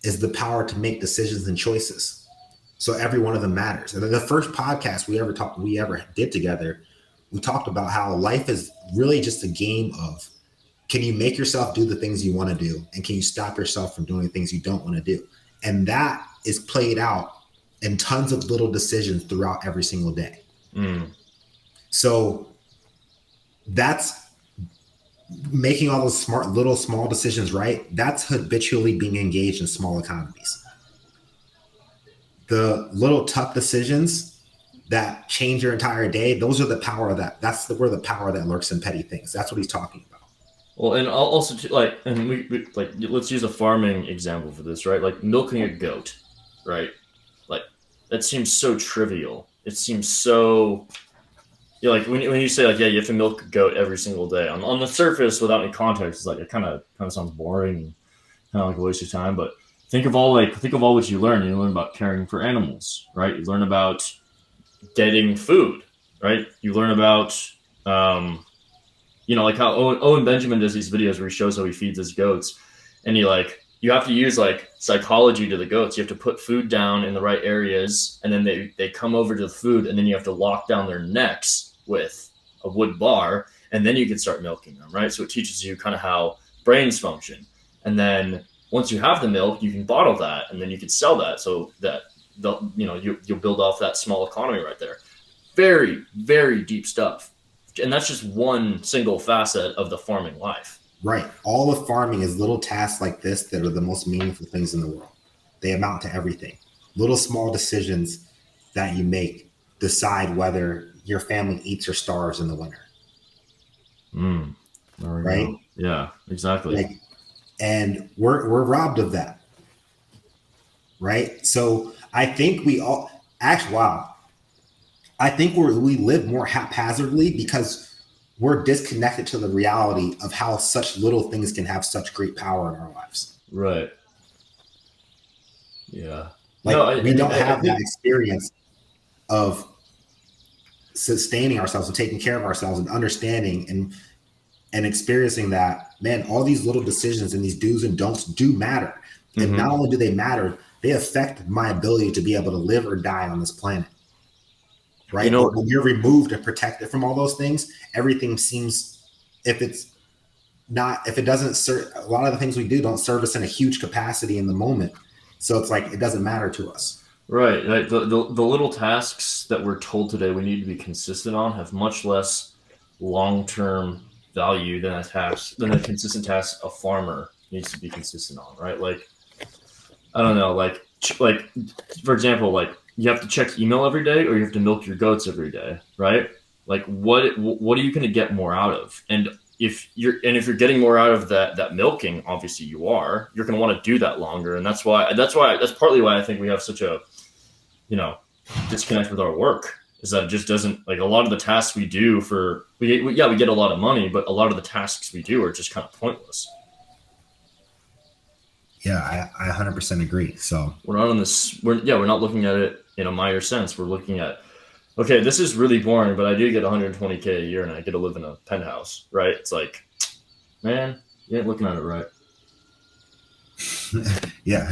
is the power to make decisions and choices. So every one of them matters. And the first podcast we ever did together, we talked about how life is really just a game of, can you make yourself do the things you want to do? And can you stop yourself from doing the things you don't want to do? And that is played out in tons of little decisions throughout every single day. So that's making all those small decisions, right? That's habitually being engaged in small economies. The little tough decisions that change your entire day, those are the power of that. That's where the power that lurks in petty things. That's what he's talking about. Well, and also and we like, let's use a farming example for this, right? Like milking a goat, right? Like that seems so trivial. It seems so, like when you say like, yeah, you have to milk a goat every single day on the surface without any context, it's like it kind of sounds boring and kind of like a waste of time. But think of all what you learn. You learn about caring for animals, right? You learn about getting food, right? You learn about like how Owen Benjamin does these videos where he shows how he feeds his goats, and you have to use like psychology to the goats. You have to put food down in the right areas, and then they come over to the food, and then you have to lock down their necks with a wood bar, and then you can start milking them, right? So it teaches you kind of how brains function. And then once you have the milk, you can bottle that, and then you can sell that, so that you'll build off that small economy right there. Very, very deep stuff. And that's just one single facet of the farming life. Right. All of farming is little tasks like this that are the most meaningful things in the world. They amount to everything. Little small decisions that you make decide whether your family eats or starves in the winter. Right? Go. Yeah, exactly. And we're robbed of that. Right? So I think we live more haphazardly because we're disconnected to the reality of how such little things can have such great power in our lives. Right. Yeah. We don't have that experience of sustaining ourselves and taking care of ourselves and understanding and experiencing that, man, all these little decisions and these do's and don'ts do matter. And not only do they matter, they affect my ability to be able to live or die on this planet. Right. But when you're removed and protected from all those things, everything seems, a lot of the things we do don't serve us in a huge capacity in the moment. So it's like, it doesn't matter to us. Right. Like the little tasks that we're told today we need to be consistent on have much less long-term value than a consistent task a farmer needs to be consistent on. Right. Like, I don't know, like for example, like you have to check email every day or you have to milk your goats every day. Right. Like what are you going to get more out of? And if you're getting more out of that milking, obviously you're going to want to do that longer. And that's partly why I think we have such a, disconnect with our work, is that it just doesn't, like, a lot of the tasks we do we get a lot of money, but a lot of the tasks we do are just kind of pointless. Yeah, I 100% agree. So we're not on this. We're not looking at it in a minor sense. We're looking at, okay, this is really boring, but I do get 120K a year and I get to live in a penthouse, right? It's like, man, you ain't looking at it right. Yeah.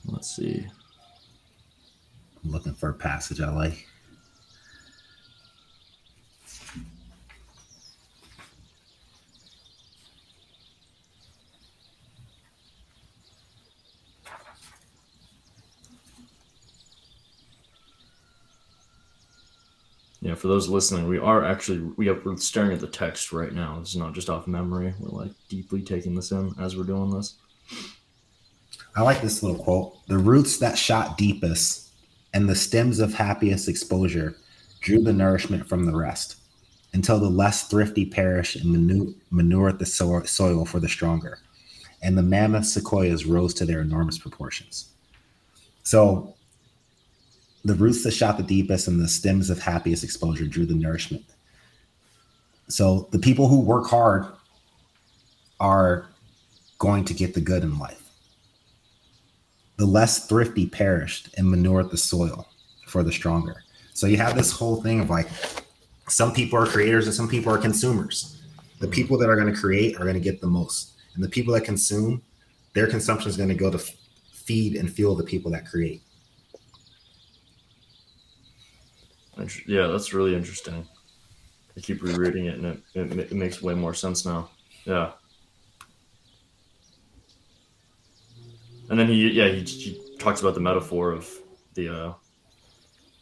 Let's see. I'm looking for a passage I like. Yeah, for those listening, we're staring at the text right now. This is not just off memory. We're like deeply taking this in as we're doing this. I like this little quote. The roots that shot deepest and the stems of happiest exposure drew the nourishment from the rest, until the less thrifty perished and manured the soil for the stronger. and the mammoth sequoias rose to their enormous proportions. So the roots that shot the deepest and the stems of happiest exposure drew the nourishment. So the people who work hard are going to get the good in life. The less thrifty perished and manured the soil for the stronger. So you have this whole thing of like, some people are creators and some people are consumers. The people that are going to create are going to get the most. And the people that consume, their consumption is going to go to feed and fuel the people that create. Yeah, that's really interesting. I keep rereading it, and it makes way more sense now. Yeah. And then he talks about the metaphor of the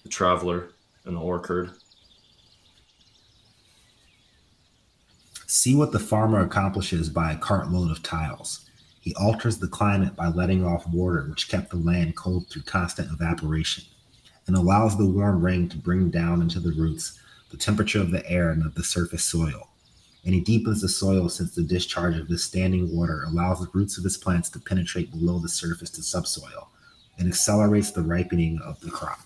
traveler and the orchard. See what the farmer accomplishes by a cartload of tiles. He alters the climate by letting off water, which kept the land cold through constant evaporation, and allows the warm rain to bring down into the roots the temperature of the air and of the surface soil. And he deepens the soil since the discharge of this standing water allows the roots of his plants to penetrate below the surface to subsoil and accelerates the ripening of the crop.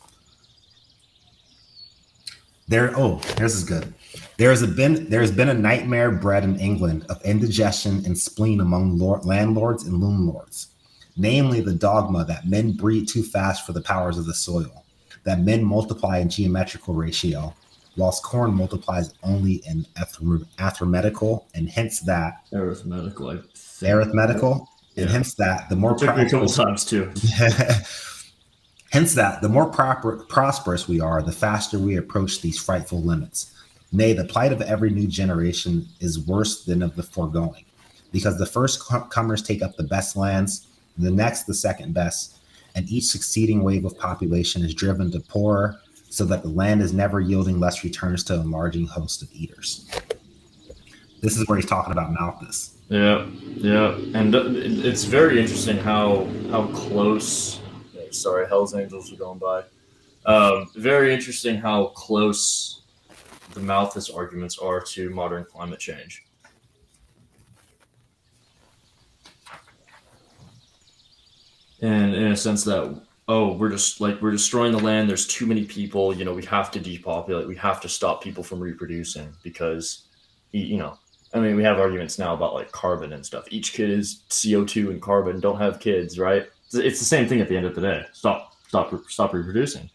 This is good. There has been a nightmare bred in England of indigestion and spleen among landlords and loom lords, namely the dogma that men breed too fast for the powers of the soil, that men multiply in geometrical ratio, whilst corn multiplies only in arithmetical, and hence that arithmetical, and hence that the more hence that the more prosperous we are, the faster we approach these frightful limits. Nay, the plight of every new generation is worse than of the foregoing, because the first comers take up the best lands, the next the second best, and each succeeding wave of population is driven to poorer, so that the land is never yielding less returns to an enlarging host of eaters. This is where he's talking about Malthus. Yeah, and it's very interesting how close. Sorry, Hell's Angels are going by. Very interesting how close the Malthus arguments are to modern climate change. And in a sense that, we're destroying the land. There's too many people. We have to depopulate. We have to stop people from reproducing because, we have arguments now about like carbon and stuff. Each kid is CO2 and carbon. Don't have kids, right? It's the same thing at the end of the day. Stop reproducing.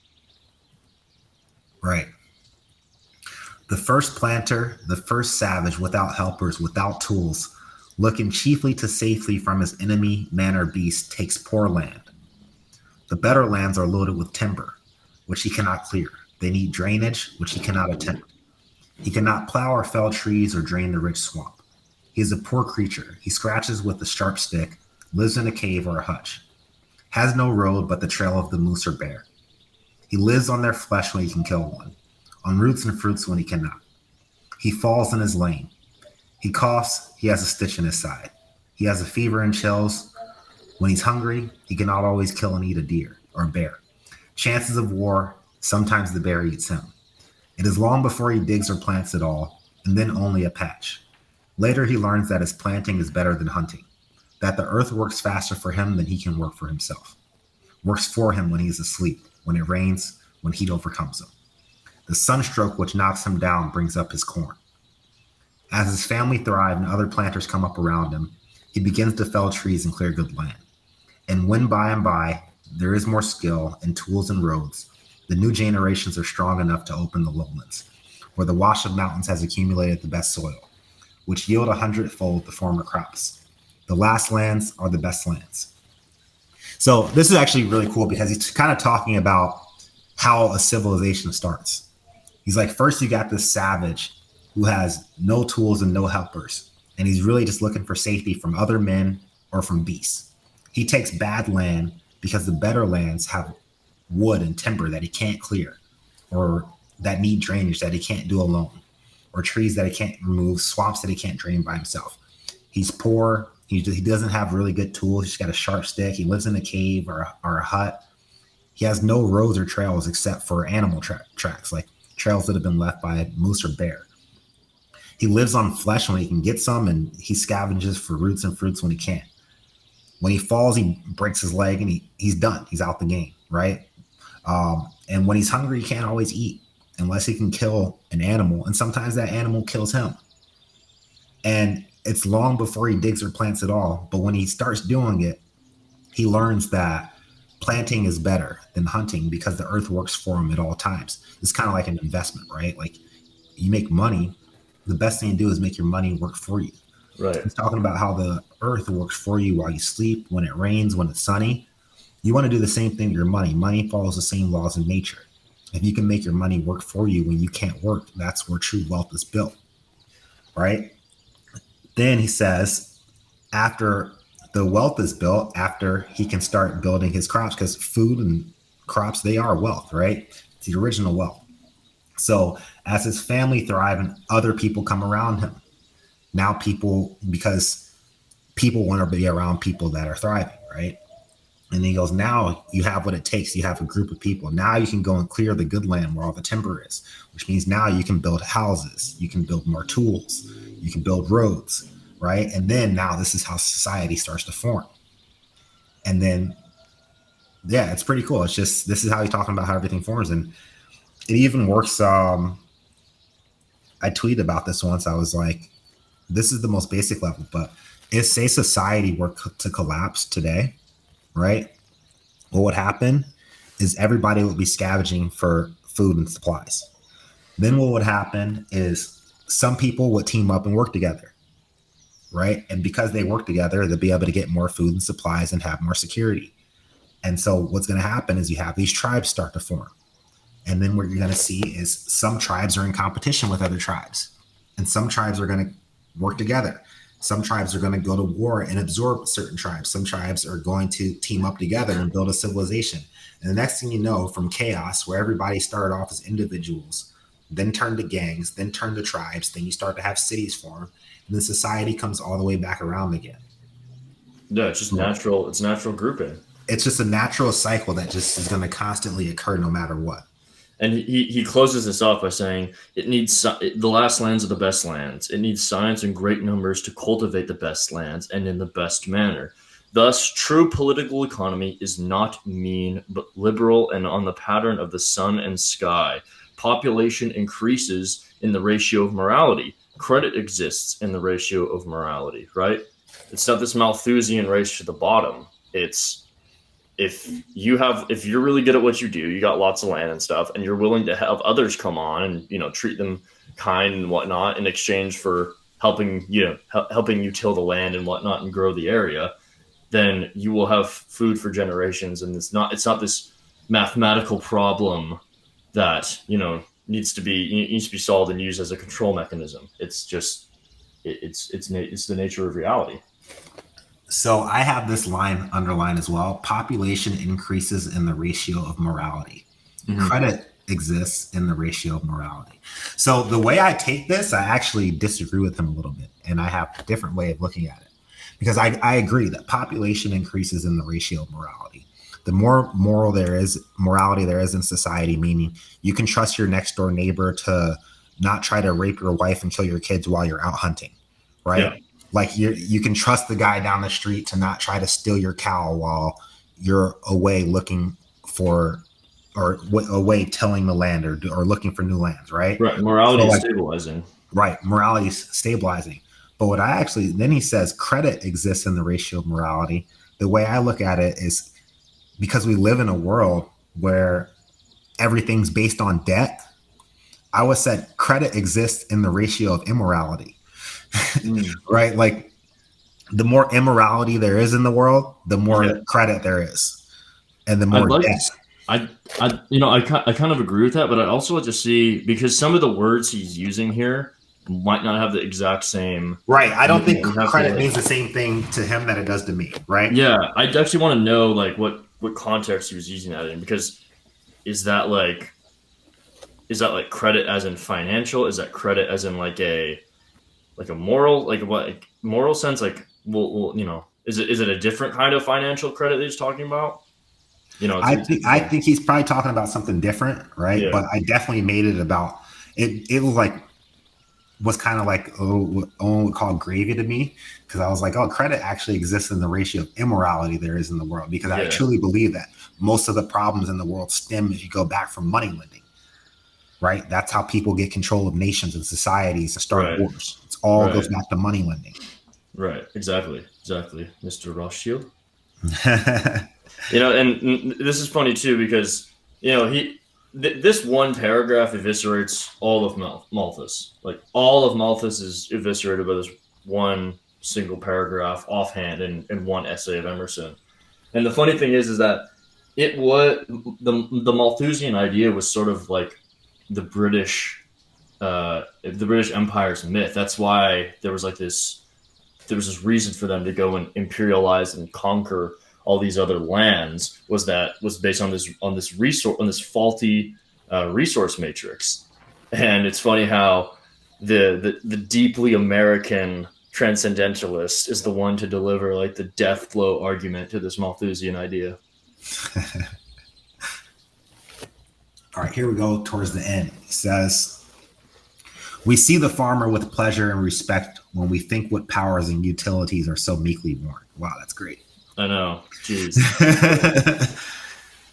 Right. The first planter, the first savage, without helpers, without tools, looking chiefly to safety from his enemy, man or beast, takes poor land. The better lands are loaded with timber, which he cannot clear. They need drainage, which he cannot attempt. He cannot plow or fell trees or drain the rich swamp. He is a poor creature. He scratches with a sharp stick, lives in a cave or a hutch, has no road but the trail of the moose or bear. He lives on their flesh when he can kill one, on roots and fruits when he cannot. He falls in his lane. He coughs, he has a stitch in his side. He has a fever and chills. When he's hungry, he cannot always kill and eat a deer or a bear. Chances of war, sometimes the bear eats him. It is long before he digs or plants at all, and then only a patch. Later he learns that his planting is better than hunting, that the earth works faster for him than he can work for himself. Works for him when he is asleep, when it rains, when heat overcomes him. The sunstroke which knocks him down brings up his corn. As his family thrive and other planters come up around him, he begins to fell trees and clear good land. And when by and by there is more skill and tools and roads, the new generations are strong enough to open the lowlands, where the wash of mountains has accumulated the best soil, which yield 100-fold the former crops. The last lands are the best lands. So this is actually really cool because he's kind of talking about how a civilization starts. He's like, first you got this savage who has no tools and no helpers, and he's really just looking for safety from other men or from beasts. He takes bad land because the better lands have wood and timber that he can't clear, or that need drainage that he can't do alone, or trees that he can't remove, swamps that he can't drain by himself. He's poor. He doesn't have really good tools. He's got a sharp stick. He lives in a cave or a hut. He has no roads or trails except for animal tracks, like trails that have been left by a moose or bear. He lives on flesh when he can get some, and he scavenges for roots and fruits when he can't. When he falls, he breaks his leg and he's done. He's out the game, right? And when he's hungry, he can't always eat unless he can kill an animal. And sometimes that animal kills him. And it's long before he digs or plants at all. But when he starts doing it, he learns that planting is better than hunting because the earth works for him at all times. It's kind of like an investment, right? Like you make money, the best thing to do is make your money work for you. Right. He's talking about how the earth works for you while you sleep, when it rains, when it's sunny. You want to do the same thing with your money. Money follows the same laws in nature. If you can make your money work for you when you can't work, that's where true wealth is built, right? Then he says, after the wealth is built, after he can start building his crops, because food and crops, they are wealth, right? It's the original wealth. So as his family thrive and other people come around him, now because people want to be around people that are thriving, right? And he goes, now you have what it takes. You have a group of people. Now you can go and clear the good land where all the timber is, which means now you can build houses. You can build more tools. You can build roads, right? And then now this is how society starts to form. And then, yeah, it's pretty cool. It's just, this is how he's talking about how everything forms. And it even works. I tweeted about this once. I was like, this is the most basic level, but if say society were to collapse today, right? What would happen is everybody would be scavenging for food and supplies. Then what would happen is some people would team up and work together, right? And because they work together, they'll be able to get more food and supplies and have more security. And so what's going to happen is you have these tribes start to form. And then what you're going to see is some tribes are in competition with other tribes. And some tribes are going to work together. Some tribes are going to go to war and absorb certain tribes. Some tribes are going to team up together and build a civilization. And the next thing you know, from chaos, where everybody started off as individuals, then turned to gangs, then turned to tribes, then you start to have cities form, and then society comes all the way back around again. Yeah, it's just natural. It's natural grouping. It's just a natural cycle that just is going to constantly occur no matter what. And he closes this off by saying, it needs the last lands are the best lands. It needs science in great numbers to cultivate the best lands and in the best manner. Thus, true political economy is not mean, but liberal and on the pattern of the sun and sky. Population increases in the ratio of morality. Credit exists in the ratio of morality, right? It's not this Malthusian race to the bottom. It's if you're really good at what you do, you got lots of land and stuff, and you're willing to have others come on and treat them kind and whatnot in exchange for helping you till the land and whatnot and grow the area, then you will have food for generations. And it's not this mathematical problem that needs to be solved and used as a control mechanism. It's just it's the nature of reality. So I have this line underlined as well. Population increases in the ratio of morality. Mm-hmm. Credit exists in the ratio of morality. So the way I take this, I actually disagree with him a little bit. And I have a different way of looking at it. Because I agree that population increases in the ratio of morality. The more morality there is in society, meaning you can trust your next door neighbor to not try to rape your wife and kill your kids while you're out hunting, right? Yeah. Like you can trust the guy down the street to not try to steal your cow while you're away looking for, or away tilling the land or looking for new lands, right? Right. Morality is stabilizing. Right. Morality is stabilizing. But then he says credit exists in the ratio of morality. The way I look at it is because we live in a world where everything's based on debt, I would say credit exists in the ratio of immorality. Right? Like the more immorality there is in the world, the more credit there is, and the more debt. I kind of agree with that, but I'd also like to see, because some of the words he's using here might not have the exact same. Right. I don't think credit means the same thing to him that it does to me. Right. Yeah. I actually want to know like what context he was using that in, because is that like credit as in financial? Is that credit as in like a moral, like what, like moral sense? Like, well, is it a different kind of financial credit that he's talking about? I think he's probably talking about something different, right? Yeah. But I definitely made it about it. It was like was kind of like what Owen would call gravy to me, because I was like, oh, credit actually exists in the ratio of immorality there is in the world, because I truly believe that most of the problems in the world stem, if you go back, from money lending, right? That's how people get control of nations and societies and start wars. It all goes back to money lending. Right. Exactly. Mr. Rothschild. And this is funny too, because this one paragraph eviscerates all of Malthus. Like, all of Malthus is eviscerated by this one single paragraph offhand in one essay of Emerson. And the funny thing is that it was the Malthusian idea was sort of like the British Empire's myth. That's why there was this reason for them to go and imperialize and conquer all these other lands, was based on this faulty resource matrix. And it's funny how the deeply American transcendentalist is the one to deliver like the death blow argument to this Malthusian idea. All right, here we go towards the end. It says, we see the farmer with pleasure and respect when we think what powers and utilities are so meekly worn. Wow, that's great. I know. Jeez.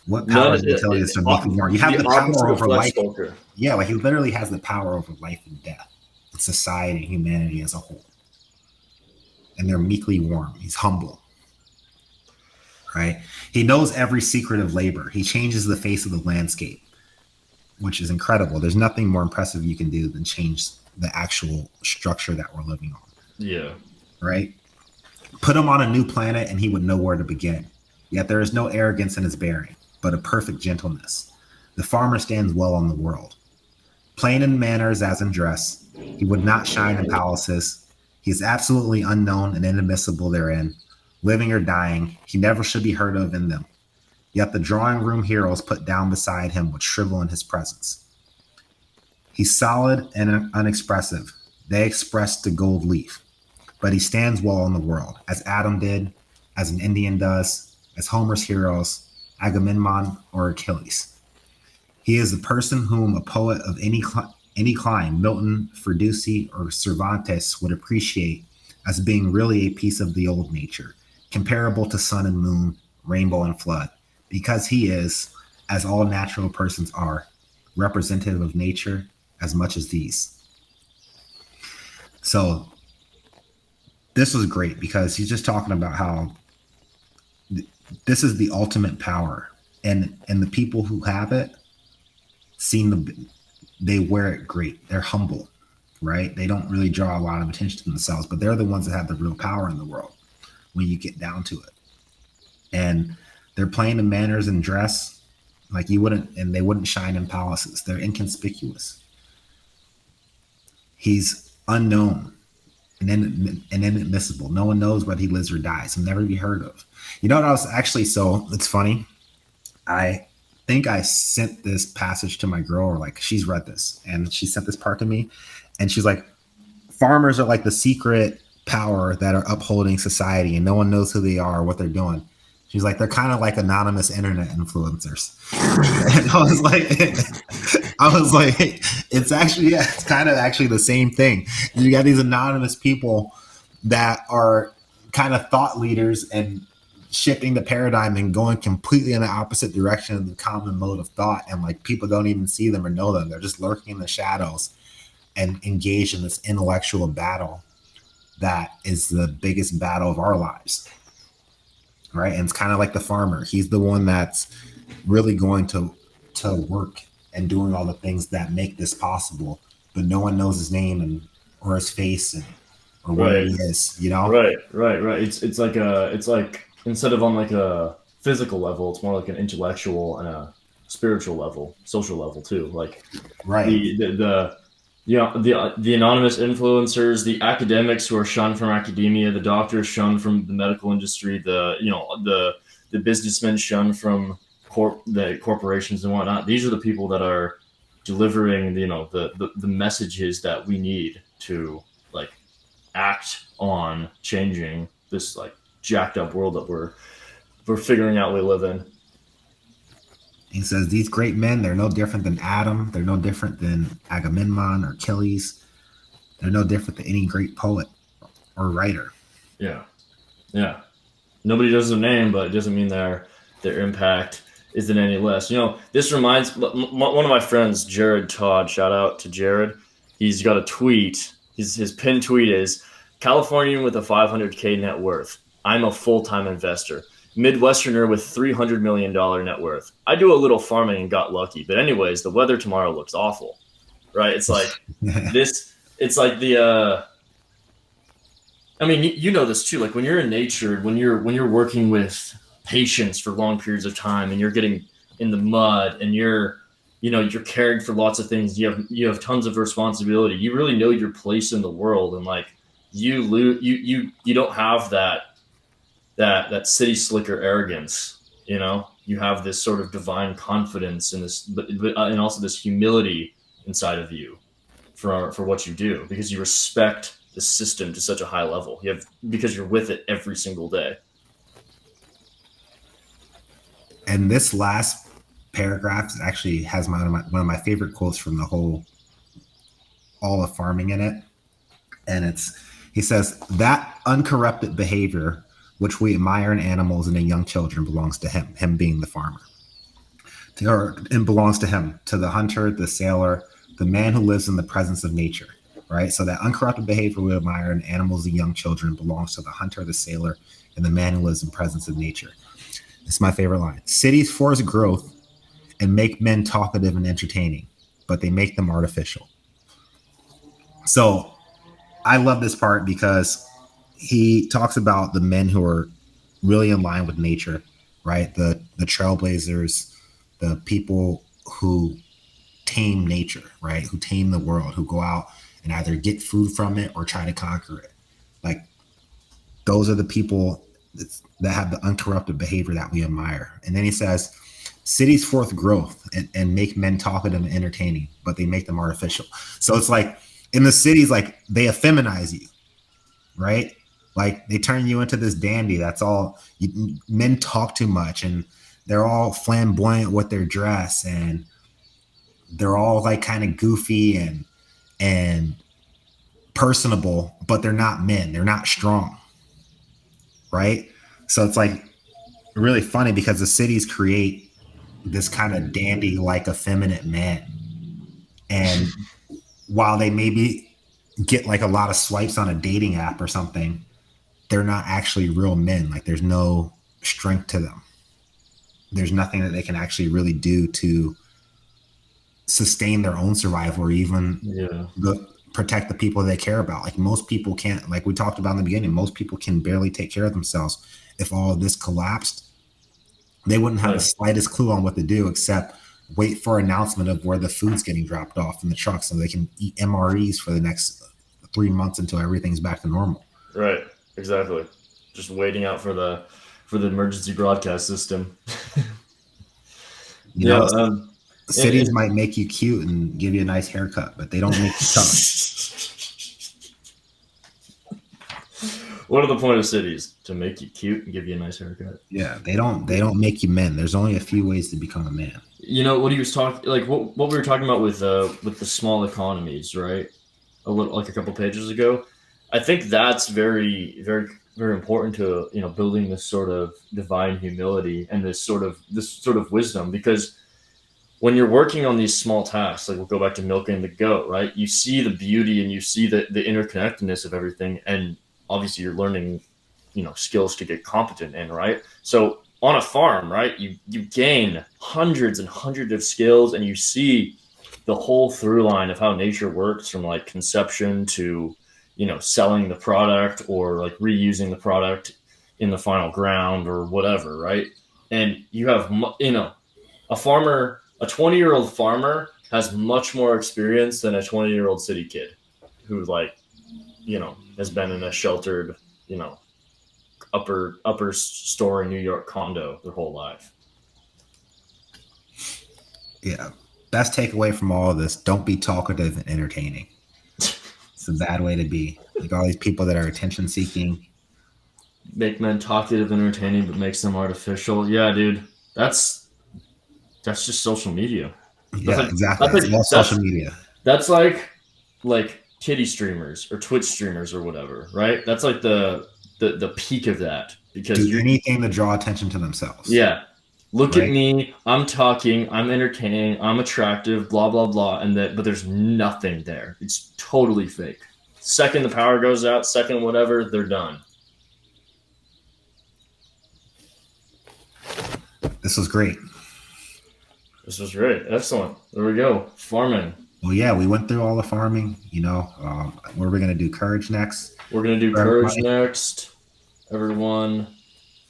What powers and utilities are meekly worn? You have the power over life. Yeah, like he literally has the power over life and death, and society and humanity as a whole. And they're meekly worn. He's humble. Right? He knows every secret of labor. He changes the face of the landscape, which is incredible. There's nothing more impressive you can do than change the actual structure that we're living on. Yeah. Right? Put him on a new planet and he would know where to begin. Yet there is no arrogance in his bearing, but a perfect gentleness. The farmer stands well on the world. Plain in manners as in dress, he would not shine in palaces. He is absolutely unknown and inadmissible therein. Living or dying, he never should be heard of in them. Yet the drawing room heroes put down beside him would shrivel in his presence. He's solid and unexpressive. They express the gold leaf. But he stands well in the world, as Adam did, as an Indian does, as Homer's heroes, Agamemnon or Achilles. He is the person whom a poet of any clime, Milton, Ferdusi, or Cervantes, would appreciate as being really a piece of the old nature, comparable to sun and moon, rainbow and flood, because he is, as all natural persons are, representative of nature as much as these. So this was great, because he's just talking about how this is the ultimate power, and the people who have it they wear it great. They're humble, right? They don't really draw a lot of attention to themselves, but they're the ones that have the real power in the world when you get down to it. And they're plain in manners and dress, like they wouldn't shine in palaces. They're inconspicuous. He's unknown and inadmissible. No one knows whether he lives or dies. He'll never be heard of. You know what I was actually, so it's funny. I think I sent this passage to my girl, or like she's read this and she sent this part to me, and she's like, farmers are like the secret power that are upholding society and no one knows who they are or what they're doing. She's like, they're kind of like anonymous internet influencers. And I was like, it's actually, yeah, it's kind of actually the same thing. You got these anonymous people that are kind of thought leaders and shifting the paradigm and going completely in the opposite direction of the common mode of thought. And like, people don't even see them or know them. They're just lurking in the shadows and engaged in this intellectual battle that is the biggest battle of our lives. Right. And it's kind of like the farmer. He's the one that's really going to work and doing all the things that make this possible, but no one knows his name or his face or where he is, you know? Right. It's like instead of on like a physical level, it's more like an intellectual and a spiritual level, social level too. Like the anonymous influencers, the academics who are shunned from academia, the doctors shunned from the medical industry, the businessmen shunned from the corporations and whatnot. These are the people that are delivering, the messages that we need to like act on changing this like jacked up world that we're figuring out we live in. He says these great men, they're no different than Adam. They're no different than Agamemnon or Achilles. They're no different than any great poet or writer. Yeah. Yeah. Nobody knows their name, but it doesn't mean their impact isn't any less. This reminds one of my friends, Jared Todd. Shout out to Jared. He's got a tweet. His pinned tweet is Californian with a 500K net worth. I'm a full-time investor. Midwesterner with $300 million net worth. I do a little farming and got lucky. But anyways, the weather tomorrow looks awful, right? It's like this. It's like the. I mean, you know this too. Like when you're in nature, when you're working with patients for long periods of time, and you're getting in the mud, and you're caring for lots of things. You have tons of responsibility. You really know your place in the world, and like you don't have that city slicker arrogance. You have this sort of divine confidence in this, and also this humility inside of you for what you do, because you respect the system to such a high level. Because you're with it every single day. And this last paragraph actually has one of my favorite quotes from all of farming in it. And he says, that uncorrupted behavior which we admire in animals and in young children belongs to him being the farmer. It belongs to him, to the hunter, the sailor, the man who lives in the presence of nature, right? So that uncorrupted behavior we admire in animals and young children belongs to the hunter, the sailor, and the man who lives in the presence of nature. It's my favorite line. Cities force growth and make men talkative and entertaining, but they make them artificial. So I love this part because he talks about the men who are really in line with nature, right? The trailblazers, the people who tame nature, right? Who tame the world, who go out and either get food from it or try to conquer it. Like those are the people that have the uncorrupted behavior that we admire. And then he says, cities force growth and make men talkative and entertaining, but they make them artificial. So it's like in the cities, like they effeminize you, right? Like they turn you into this dandy. That's all. Men talk too much and they're all flamboyant with their dress and they're all like kind of goofy and personable, but they're not men. They're not strong, right? So it's like really funny because the cities create this kind of dandy, like effeminate man. And while they maybe get like a lot of swipes on a dating app or something, they're not actually real men. Like there's no strength to them. There's nothing that they can actually really do to sustain their own survival or even protect the people they care about. Like most people can't, like we talked about in the beginning, most people can barely take care of themselves. If all of this collapsed, they wouldn't have the slightest clue on what to do except wait for announcement of where the food's getting dropped off in the truck so they can eat MREs for the next 3 months until everything's back to normal. Right. Exactly. Just waiting out for the emergency broadcast system. Cities might make you cute and give you a nice haircut, but they don't make you tough. What are the point of cities? To make you cute and give you a nice haircut. Yeah, they don't make you men. There's only a few ways to become a man. What he was talking, like what we were talking about with the small economies, right? A couple pages ago. I think that's very, very, very important to building this sort of divine humility and this sort of wisdom, because when you're working on these small tasks, like we'll go back to milking the goat, right? You see the beauty and you see the interconnectedness of everything, and obviously you're learning, skills to get competent in, right? So on a farm, right, you gain hundreds and hundreds of skills, and you see the whole through line of how nature works from like conception to selling the product or like reusing the product in the final ground or whatever, right? And you have, a farmer, a 20-year-old farmer has much more experience than a 20-year-old city kid who has been in a sheltered, upper story New York condo their whole life. Yeah. Best takeaway from all of this, don't be talkative and entertaining. It's a bad way to be. Like all these people that are attention seeking. Make men talkative and entertaining, but makes them artificial. Yeah, dude. That's just social media. Yeah, exactly. It's all social media. That's like kitty streamers or Twitch streamers or whatever, right? That's like the peak of that, because Do anything to draw attention to themselves. Yeah. Look Right. at me. I'm talking. I'm entertaining. I'm attractive. Blah blah blah. But there's nothing there. It's totally fake. Second the power goes out. Second whatever, they're done. This was great. This was great. Excellent. There we go. Farming. Well, yeah, we went through all the farming. Where we're gonna do courage next. We're gonna do courage next. Everyone.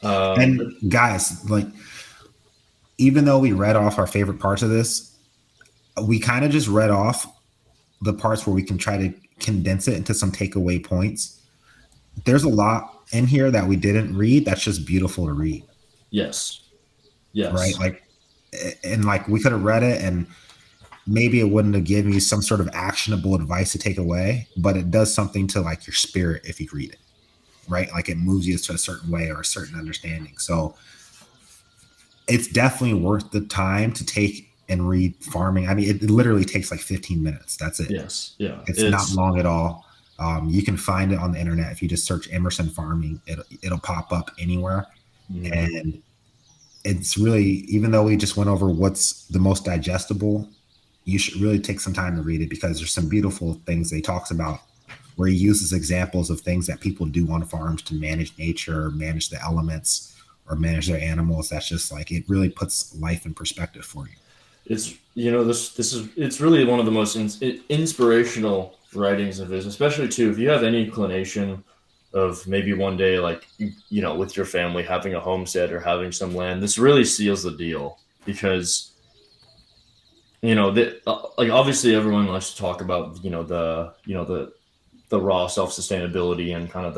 And guys, like, even though we read off our favorite parts of this, we kind of just read off the parts where we can try to condense it into some takeaway points. There's a lot in here that we didn't read that's just beautiful to read. Yes. Right. Like we could have read it and maybe it wouldn't have given you some sort of actionable advice to take away, but it does something to like your spirit if you read it. Right. Like it moves you to a certain way or a certain understanding. So it's definitely worth the time to take and read Farming. I mean, it literally takes like 15 minutes. That's it. Yes. Yeah. It's not long at all. You can find it on the internet. If you just search Emerson Farming, it'll pop up anywhere. Mm-hmm. And it's really, even though we just went over what's the most digestible, you should really take some time to read it, because there's some beautiful things they talks about where he uses examples of things that people do on farms to manage nature, or manage the elements, or manage their animals. That's just like, it really puts life in perspective for you. It's, it's really one of the most inspirational writings of his, especially too, if you have any inclination of maybe one day, like, with your family having a homestead or having some land, this really seals the deal, because, like obviously everyone likes to talk about, the raw self-sustainability and kind of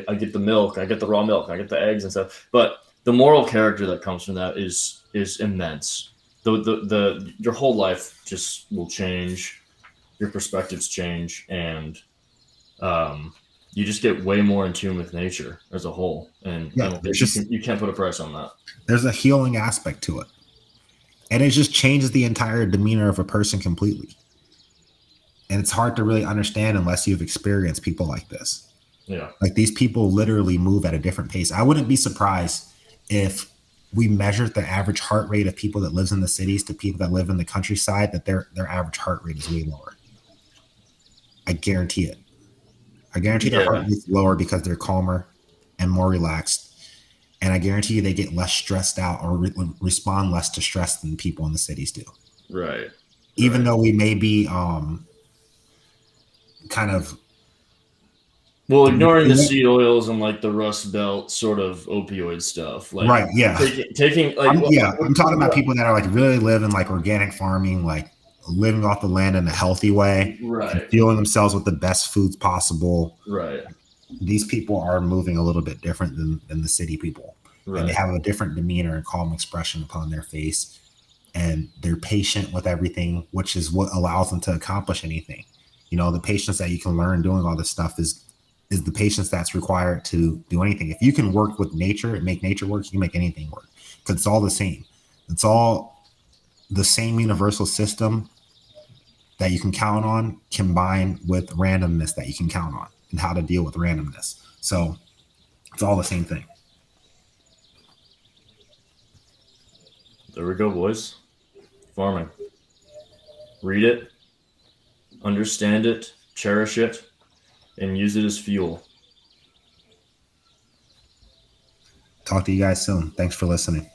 I get the milk, I get the raw milk, I get the eggs and stuff. But the moral character that comes from that is immense. Your whole life just will change, your perspectives change, and you just get way more in tune with nature as a whole. And you can't put a price on that. There's a healing aspect to it. And it just changes the entire demeanor of a person completely. And it's hard to really understand unless you've experienced people like this. Yeah. Like, these people literally move at a different pace. I wouldn't be surprised if we measured the average heart rate of people that lives in the cities to people that live in the countryside, that their average heart rate is way lower. I guarantee it. I guarantee their heart rate is lower because they're calmer and more relaxed. And I guarantee you they get less stressed out or respond less to stress than people in the cities do. Right. Even though we may be kind of... Well, ignoring the seed oils and like the Rust Belt sort of opioid stuff. Like, right, yeah. I'm talking about people that are like really living like organic farming, like living off the land in a healthy way. Right. Fueling themselves with the best foods possible. Right. These people are moving a little bit different than the city people. Right. And they have a different demeanor and calm expression upon their face. And they're patient with everything, which is what allows them to accomplish anything. The patience that you can learn doing all this stuff is the patience that's required to do anything. If you can work with nature and make nature work, you can make anything work, because it's all the same. It's all the same universal system that you can count on, combined with randomness that you can count on, and how to deal with randomness. So it's all the same thing. There we go, boys. Farming. Read it, understand it, cherish it, and use it as fuel. Talk to you guys soon. Thanks for listening.